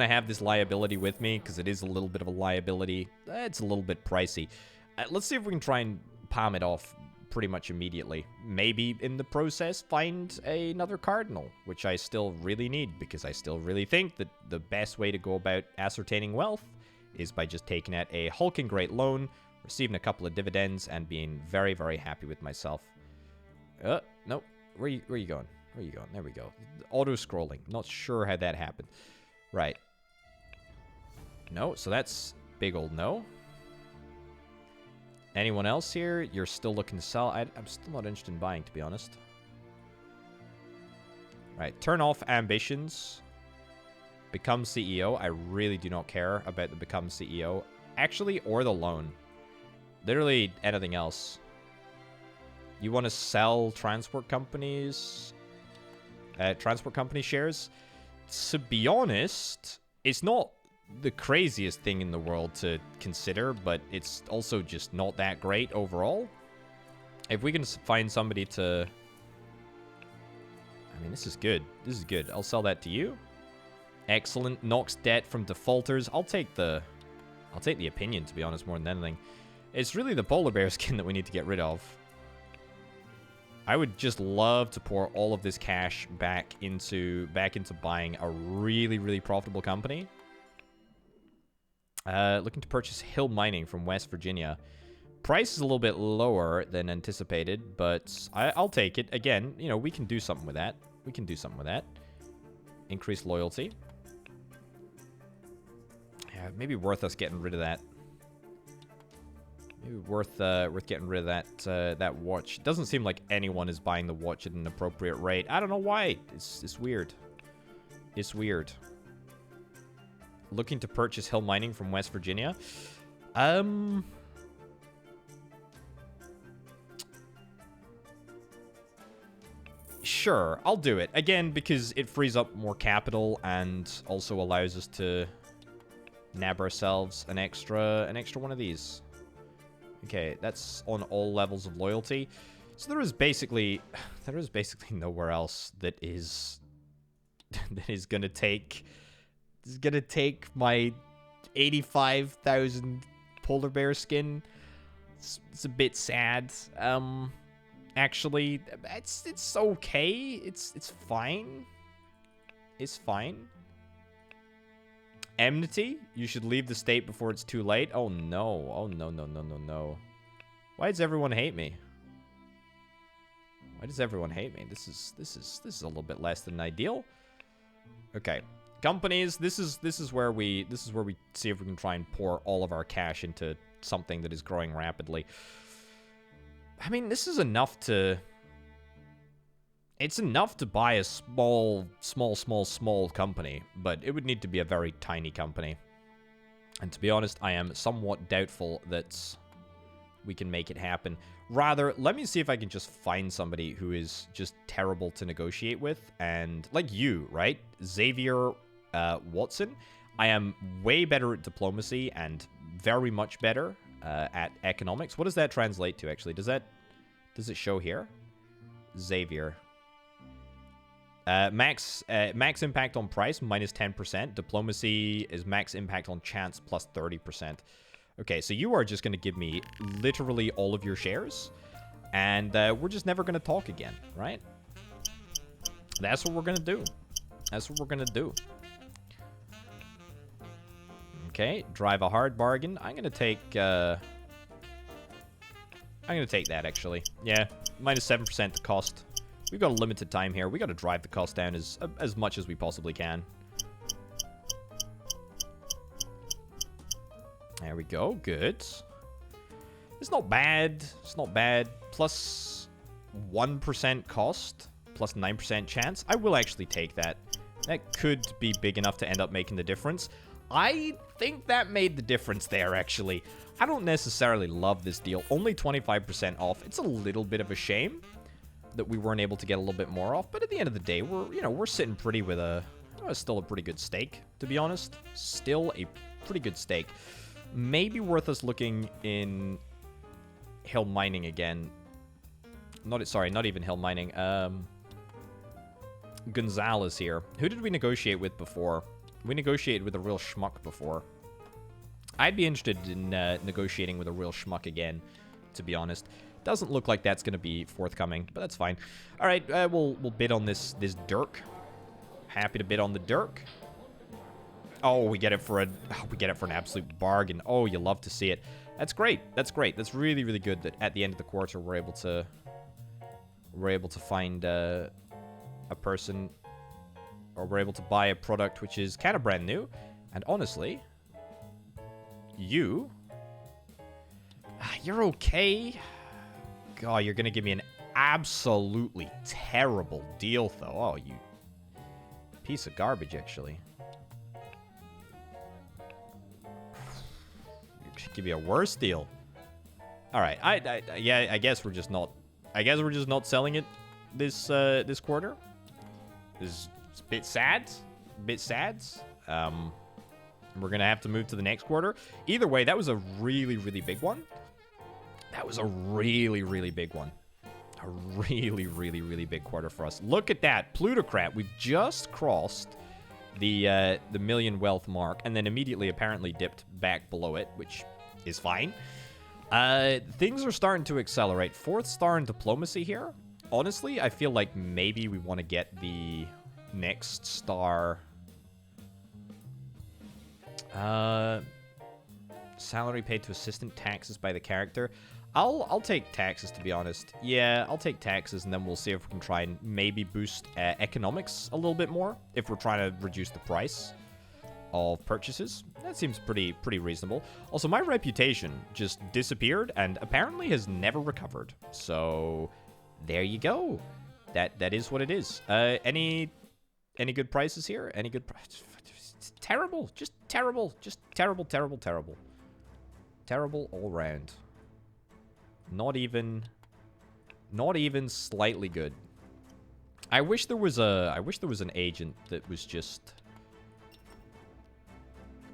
have this liability with me, because it is a little bit of a liability. It's a little bit pricey. Let's see if we can try and palm it off pretty much immediately. Maybe in the process find another cardinal, which I still really need, because I still really think that the best way to go about ascertaining wealth is by just taking out a hulking great loan, receiving a couple of dividends, and being very, very happy with myself. Nope. Where you going? Where are you going? There we go. Auto-scrolling. Not sure how that happened. Right. No, so that's big old no. Anyone else here? You're still looking to sell? I'm still not interested in buying, to be honest. Right, turn off ambitions. Become CEO. I really do not care about the become CEO. Actually, or the loan. Literally anything else. You want to sell transport companies? Transport company shares? To be honest, it's not the craziest thing in the world to consider, but it's also just not that great overall. If we can find somebody to... I mean, this is good. This is good. I'll sell that to you. Excellent. Knocks debt from defaulters. I'll take the opinion, to be honest, more than anything. It's really the polar bear skin that we need to get rid of. I would just love to pour all of this cash back into buying a really, really profitable company. Looking to purchase Hill Mining from West Virginia. Price is a little bit lower than anticipated, but I'll take it. Again, you know, we can do something with that. Increase loyalty. Yeah, maybe worth us getting rid of that. Maybe worth getting rid of that watch. It doesn't seem like anyone is buying the watch at an appropriate rate. I don't know why. It's weird. It's weird. Looking to purchase Hill Mining from West Virginia. Sure, I'll do it. Again, because it frees up more capital and also allows us to nab ourselves an extra one of these. Okay, that's on all levels of loyalty. So there is basically nowhere else that is gonna take my 85,000 polar bear skin. It's a bit sad. Actually, it's okay. It's fine. It's fine. Enmity, you should leave the state before it's too late. Oh no. Oh no. Why does everyone hate me? Why does everyone hate me? This is a little bit less than ideal. Okay. Companies, this is where we see if we can try and pour all of our cash into something that is growing rapidly. I mean, this is enough to... It's enough to buy a small company, but it would need to be a very tiny company. And to be honest, I am somewhat doubtful that we can make it happen. Rather, let me see if I can just find somebody who is just terrible to negotiate with. And like you, right? Xavier Watson. I am way better at diplomacy and very much better at economics. What does that translate to, actually? Does it show here? Xavier. Max impact on price, minus 10%. Diplomacy is max impact on chance, plus 30%. Okay, so you are just going to give me literally all of your shares. And we're just never going to talk again, right? That's what we're going to do. That's what we're going to do. Okay, drive a hard bargain. I'm going to take that, actually. Yeah, minus 7% the cost. We've got a limited time here. We got to drive the cost down as much as we possibly can. There we go. Good. It's not bad. It's not bad. Plus 1% cost. Plus 9% chance. I will actually take that. That could be big enough to end up making the difference. I think that made the difference there, actually. I don't necessarily love this deal. Only 25% off. It's a little bit of a shame that we weren't able to get a little bit more off. But at the end of the day, we're sitting pretty with still a pretty good stake, to be honest. Still a pretty good stake. Maybe worth us looking in hill mining again. Not even hill mining. Gonzalez here. Who did we negotiate with before? We negotiated with a real schmuck before. I'd be interested in negotiating with a real schmuck again, to be honest. Doesn't look like that's going to be forthcoming, but that's fine. All right, we'll bid on this Dirk. Happy to bid on the Dirk. Oh, we get it for an absolute bargain. Oh, you love to see it. That's great. That's great. That's really, really good that at the end of the quarter we're able to find a person, or we're able to buy a product which is kind of brand new. And honestly, you're okay. God, you're gonna give me an absolutely terrible deal, though. Oh, you piece of garbage, actually. Give you a worse deal. All right, I guess we're just not selling it this quarter. It's a bit sad. We're gonna have to move to the next quarter. Either way, that was a really, really big one. That was a really, really big one. A really, really, really big quarter for us. Look at that, Plutocrat. We've just crossed the million wealth mark, and then immediately apparently dipped back below it, which is fine. Things are starting to accelerate. 4th star in diplomacy here. Honestly, I feel like maybe we want to get the next star. Salary paid to assistant, taxes by the character. I'll take taxes, to be honest. Yeah, I'll take taxes, and then we'll see if we can try and maybe boost economics a little bit more if we're trying to reduce the price of purchases. That seems pretty reasonable. Also, my reputation just disappeared and apparently has never recovered. So there you go. That is what it is. Any good prices here? Any good prices? Terrible. Just terrible. Just terrible. Terrible all round. Not even slightly good. I wish there was an agent that was just.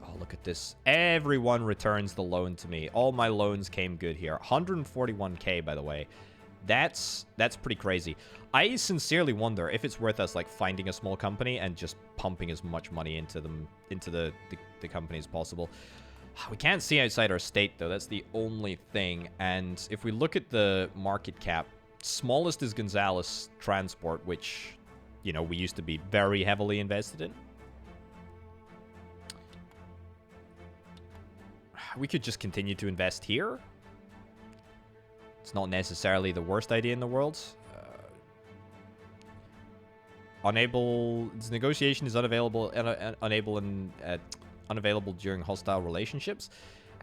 Oh, look at this. Everyone returns the loan to me. All my loans came good here. 141k, by the way. That's pretty crazy. I sincerely wonder if it's worth us like finding a small company and just pumping as much money into the company as possible. We can't see outside our state, though. That's the only thing. And if we look at the market cap, smallest is Gonzalez Transport, which, you know, we used to be very heavily invested in. We could just continue to invest here. It's not necessarily the worst idea in the world. This negotiation is unavailable during hostile relationships.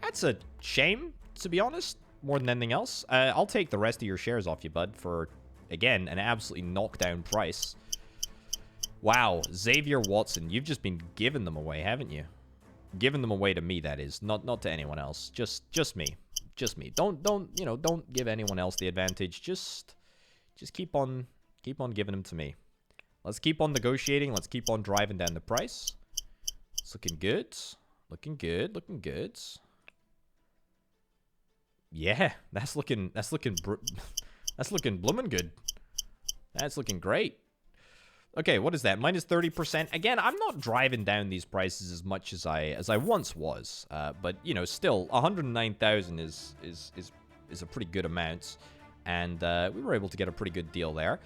That's a shame, to be honest, more than anything else. I'll take the rest of your shares off you, bud, for, again, an absolutely knockdown price. Wow, Xavier Watson, you've just been giving them away, haven't you? Giving them away to me, that is. Not to anyone else. Just me. Just me. Don't give anyone else the advantage. Just keep on giving them to me. Let's keep on negotiating. Let's keep on driving down the price. It's looking good. Looking good. Looking good. Yeah, that's looking bloomin' good. That's looking great. Okay, what is that? Minus 30%. Again, I'm not driving down these prices as much as I once was. But you know, still 109,000 is a pretty good amount, and we were able to get a pretty good deal there.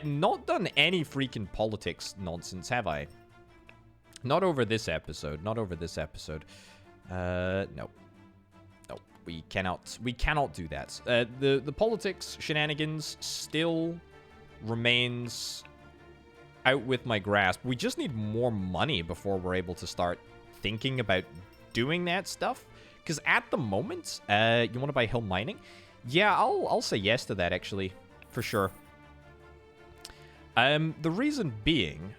Not done any freaking politics nonsense, have I? Not over this episode. Not over this episode. No. We cannot do that. The politics shenanigans still remains out with my grasp. We just need more money before we're able to start thinking about doing that stuff. Because at the moment, you want to buy hill mining? Yeah, I'll say yes to that, actually, for sure. The reason being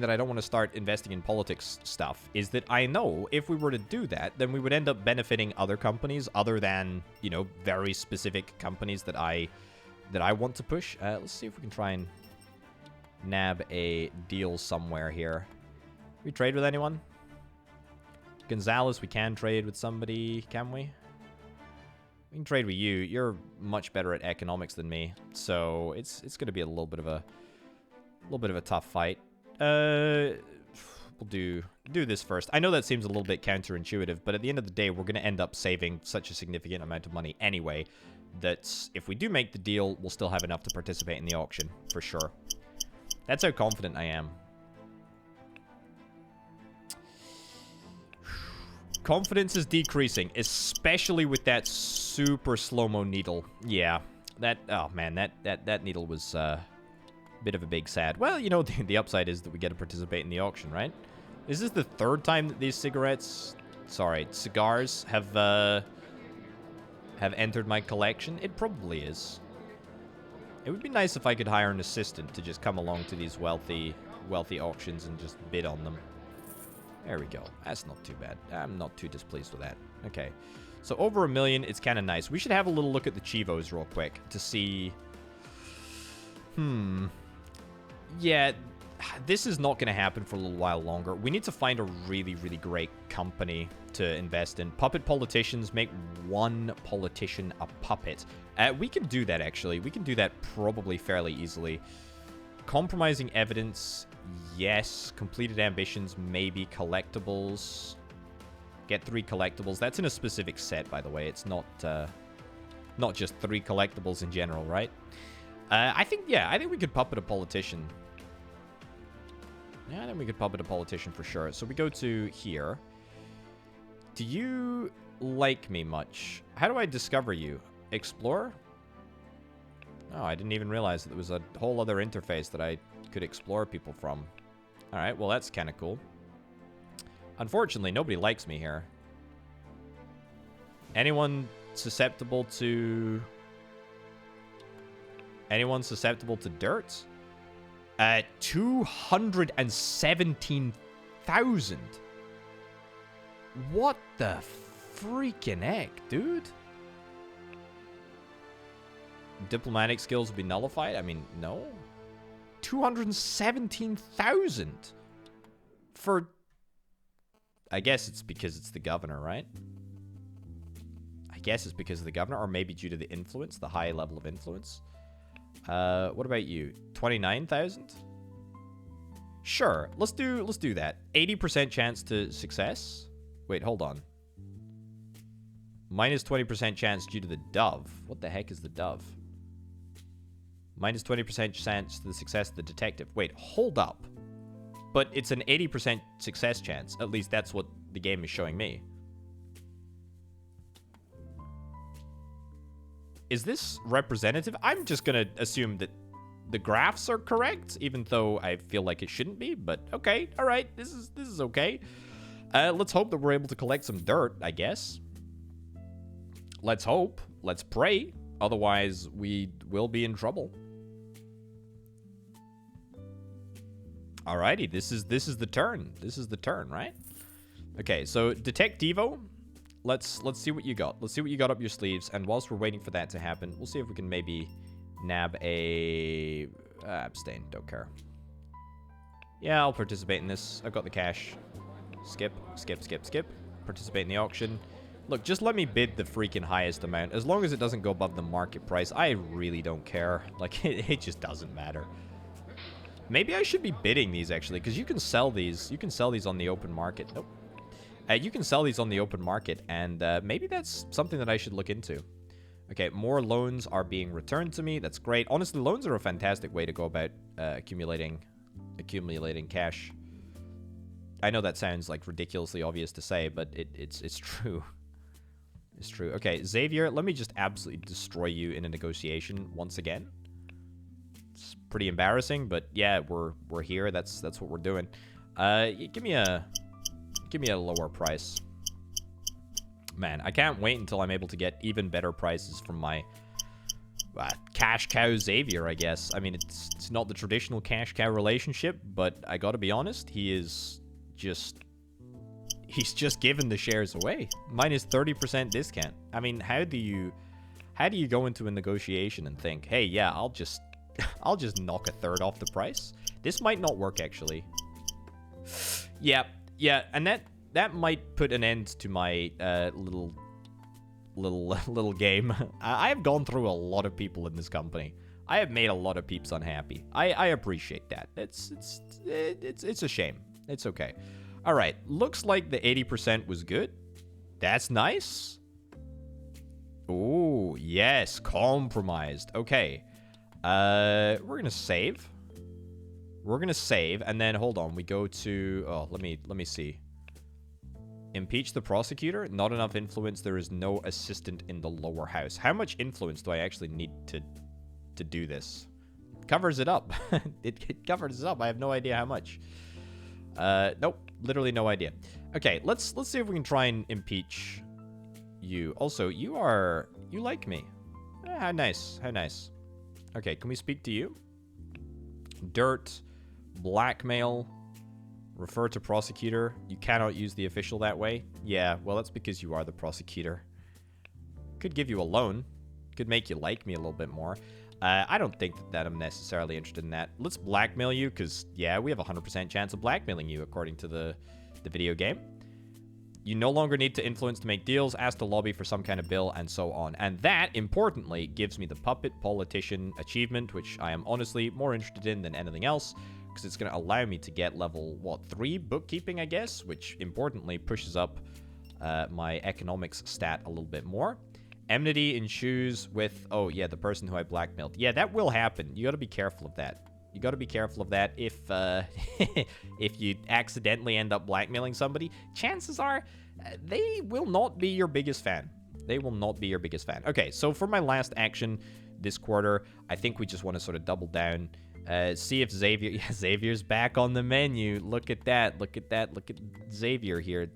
that I don't want to start investing in politics stuff is that I know if we were to do that, then we would end up benefiting other companies other than, you know, very specific companies that I want to push. Let's see if we can try and nab a deal somewhere here. We trade with anyone? Gonzalez, we can trade with somebody, can we? We can trade with you. You're much better at economics than me, so it's going to be a little bit of a tough fight. We'll do this first. I know that seems a little bit counterintuitive, but at the end of the day, we're going to end up saving such a significant amount of money anyway that if we do make the deal, we'll still have enough to participate in the auction, for sure. That's how confident I am. Confidence is decreasing, especially with that super slow-mo needle. Yeah, oh man, that needle was bit of a big sad. Well, you know, the upside is that we get to participate in the auction, right? Is this the third time that these cigars have entered my collection? It probably is. It would be nice if I could hire an assistant to just come along to these wealthy auctions and just bid on them. There we go. That's not too bad. I'm not too displeased with that. Okay. So over 1 million, it's kind of nice. We should have a little look at the Chivos real quick to see... Yeah, this is not going to happen for a little while longer. We need to find a really, really great company to invest in. Puppet politicians, make one politician a puppet. We can do that, actually. We can do that probably fairly easily. Compromising evidence, yes. Completed ambitions, maybe. Collectibles. Get 3 collectibles. That's in a specific set, by the way. It's not just 3 collectibles in general, right? I think we could puppet a politician. Yeah, I think we could puppet a politician for sure. So we go to here. Do you like me much? How do I discover you? Explore? Oh, I didn't even realize that there was a whole other interface that I could explore people from. Alright, well that's kind of cool. Unfortunately, nobody likes me here. Anyone susceptible to... Anyone susceptible to dirt? 217,000. What the freaking heck, dude? Diplomatic skills will be nullified? I mean, no. 217,000 for... I guess it's because it's the governor, right? I guess it's because of the governor, or maybe due to the influence, the high level of influence. What about you? 29,000? Sure, let's do that. 80% chance to success. Wait, hold on. Minus 20% chance due to the dove. What the heck is the dove? Minus 20% chance to the success of the detective. Wait, hold up. But it's an 80% success chance. At least that's what the game is showing me. Is this representative? I'm just going to assume that the graphs are correct, even though I feel like it shouldn't be. But okay, all right, this is okay. Let's hope that we're able to collect some dirt, I guess. Let's hope. Let's pray. Otherwise, we will be in trouble. Alrighty, this is the turn. This is the turn, right? Okay, so Detectivo. let's see what you got. Let's see what you got up your sleeves. And whilst we're waiting for that to happen, we'll see if we can maybe nab a... abstain. Don't care. Yeah, I'll participate in this. I've got the cash. Skip, skip, skip, skip. Participate in the auction. Look, just let me bid the freaking highest amount. As long as it doesn't go above the market price, I really don't care. Like, it just doesn't matter. Maybe I should be bidding these, actually, because you can sell these. You can sell these on the open market. Nope. You can sell these on the open market, and maybe that's something that I should look into. Okay, more loans are being returned to me. That's great. Honestly, loans are a fantastic way to go about accumulating cash. I know that sounds like ridiculously obvious to say, but it's true. It's true. Okay, Xavier, let me just absolutely destroy you in a negotiation once again. It's pretty embarrassing, but yeah, we're here. That's what we're doing. Give me a lower price. Man, I can't wait until I'm able to get even better prices from my cash cow Xavier, I guess. I mean, it's not the traditional cash cow relationship, but I gotta be honest, he's just given the shares away. Minus 30% discount. I mean, how do you go into a negotiation and think, hey, yeah, I'll just knock a third off the price? This might not work, actually. Yeah, and that might put an end to my little game. I've gone through a lot of people in this company. I have made a lot of peeps unhappy. I appreciate that. It's a shame. It's okay. All right, looks like the 80% was good. That's nice. Oh, yes, compromised. Okay. We're going to save. We're going to save, and then, hold on, we go to... Oh, let me see. Impeach the prosecutor. Not enough influence. There is no assistant in the lower house. How much influence do I actually need to do this? Covers it up. It covers it up. I have no idea how much. Nope. Literally no idea. Okay, let's see if we can try and impeach you. Also, you like me. How nice. How nice. Okay, can we speak to you? Dirt. Blackmail. Refer to prosecutor. You cannot use the official that way. Yeah, well, that's because you are the prosecutor. Could give you a loan. Could make you like me a little bit more. I don't think that I'm necessarily interested in that. Let's blackmail you, because, yeah, we have a 100% chance of blackmailing you, according to the video game. You no longer need to influence to make deals, ask to lobby for some kind of bill, and so on. And that, importantly, gives me the Puppet Politician achievement, which I am honestly more interested in than anything else, because it's going to allow me to get level, 3 bookkeeping, I guess, which, importantly, pushes up my economics stat a little bit more. Enmity ensues with, oh, yeah, the person who I blackmailed. Yeah, that will happen. You got to be careful of that. You got to be careful of that. If if you accidentally end up blackmailing somebody, chances are they will not be your biggest fan. They will not be your biggest fan. Okay, so for my last action this quarter, I think we just want to sort of double down. See if Xavier... Yeah, Xavier's back on the menu. Look at that. Look at that. Look at Xavier here.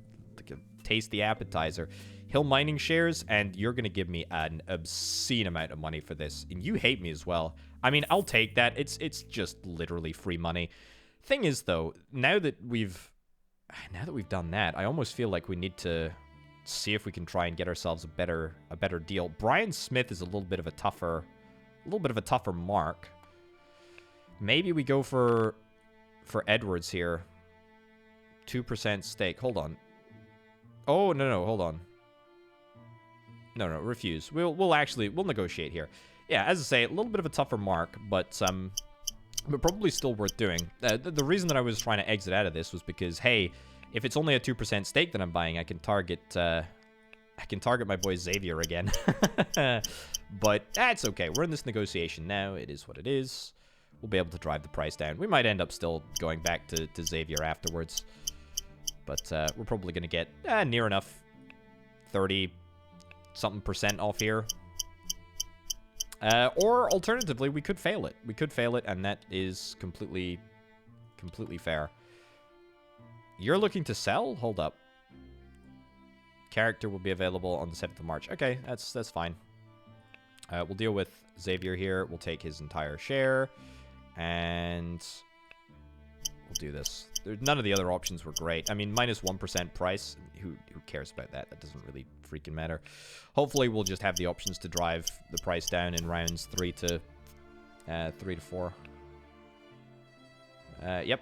Taste the appetizer. Hill Mining shares, and you're going to give me an obscene amount of money for this. And you hate me as well. I mean, I'll take that. It's just literally free money. Thing is, though, now that we've done that, I almost feel like we need to see if we can try and get ourselves a better deal. Brian Smith is a little bit of a tougher mark. Maybe we go for Edwards here. 2% stake. Hold on. Oh, no, hold on. No, refuse. We'll negotiate here. Yeah, as I say, a little bit of a tougher mark, but probably still worth doing. The reason that I was trying to exit out of this was because, hey, if it's only a 2% stake that I'm buying, I can target my boy Xavier again. But that's okay. We're in this negotiation now. It is what it is. We'll be able to drive the price down. We might end up still going back to Xavier afterwards. But we're probably going to get near enough 30-something% off here. Or alternatively, we could fail it. We could fail it, and that is completely fair. You're looking to sell? Hold up. Character will be available on the 7th of March. Okay, that's fine. We'll deal with Xavier here. We'll take his entire share. And we'll do this. None of the other options were great. I mean, minus 1% price. Who cares about that? That doesn't really freaking matter. Hopefully, we'll just have the options to drive the price down in rounds 3 to 4. Yep.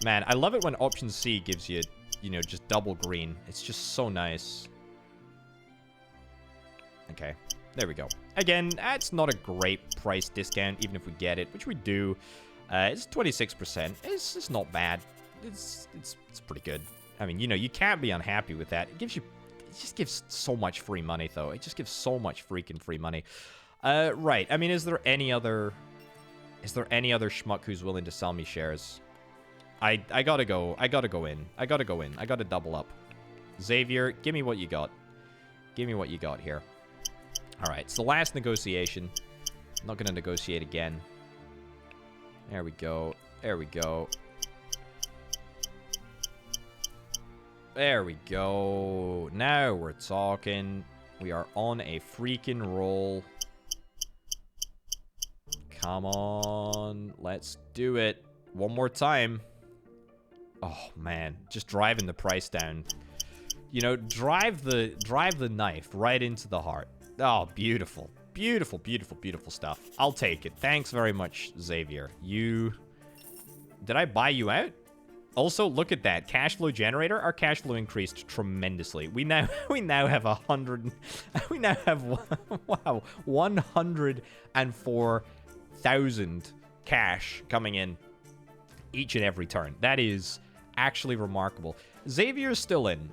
Man, I love it when option C gives you, you know, just double green. It's just so nice. Okay. There we go. Again, it's not a great price discount, even if we get it, which we do. It's 26%. It's not bad. It's pretty good. I mean, you know, you can't be unhappy with that. It just gives so much free money, though. It just gives so much freaking free money. Right. I mean, is there any other schmuck who's willing to sell me shares? I gotta go. I gotta go in. I gotta double up. Xavier, give me what you got. Give me what you got here. All right, it's the last negotiation. I'm not gonna negotiate again. There we go. There we go. There we go. Now we're talking. We are on a freaking roll. Come on. Let's do it. One more time. Oh, man. Just driving the price down. You know, drive the knife right into the heart. Oh, beautiful. Beautiful, beautiful, beautiful stuff. I'll take it. Thanks very much, Xavier. Did I buy you out? Also, look at that. Cash flow generator. Our cash flow increased tremendously. We now have 100. We now have, wow, 104,000 cash coming in each and every turn. That is actually remarkable. Xavier's still in.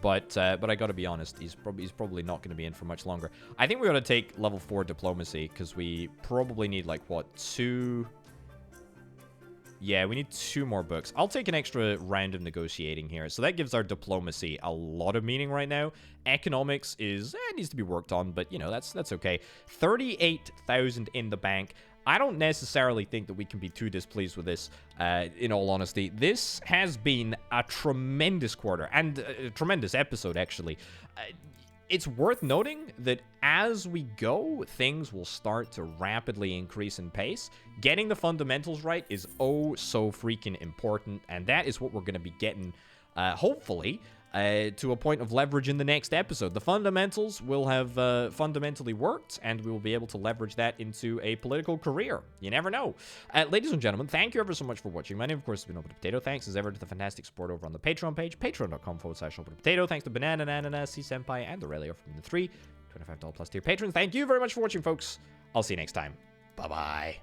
But I gotta be honest, he's probably not gonna be in for much longer. I think we gotta take level 4 diplomacy, because we probably need, like, what, 2... Yeah, we need 2 more books. I'll take an extra round of negotiating here. So that gives our diplomacy a lot of meaning right now. Economics is, needs to be worked on, but, you know, that's okay. 38,000 in the bank. I don't necessarily think that we can be too displeased with this, in all honesty. This has been a tremendous quarter, and a tremendous episode, actually. It's worth noting that as we go, things will start to rapidly increase in pace. Getting the fundamentals right is oh so freaking important, and that is what we're going to be getting, hopefully, to a point of leverage in the next episode. The fundamentals will have fundamentally worked, and we will be able to leverage that into a political career. You never know. Ladies and gentlemen, thank you ever so much for watching. My name, of course, has been OpenPotato. Thanks as ever to the fantastic support over on the Patreon page, patreon.com/OpenPotato. Thanks to Banana, Nana, C-Senpai, and Aurelio from the $3 $25+ tier patrons. Thank you very much for watching, folks. I'll see you next time. Bye-bye.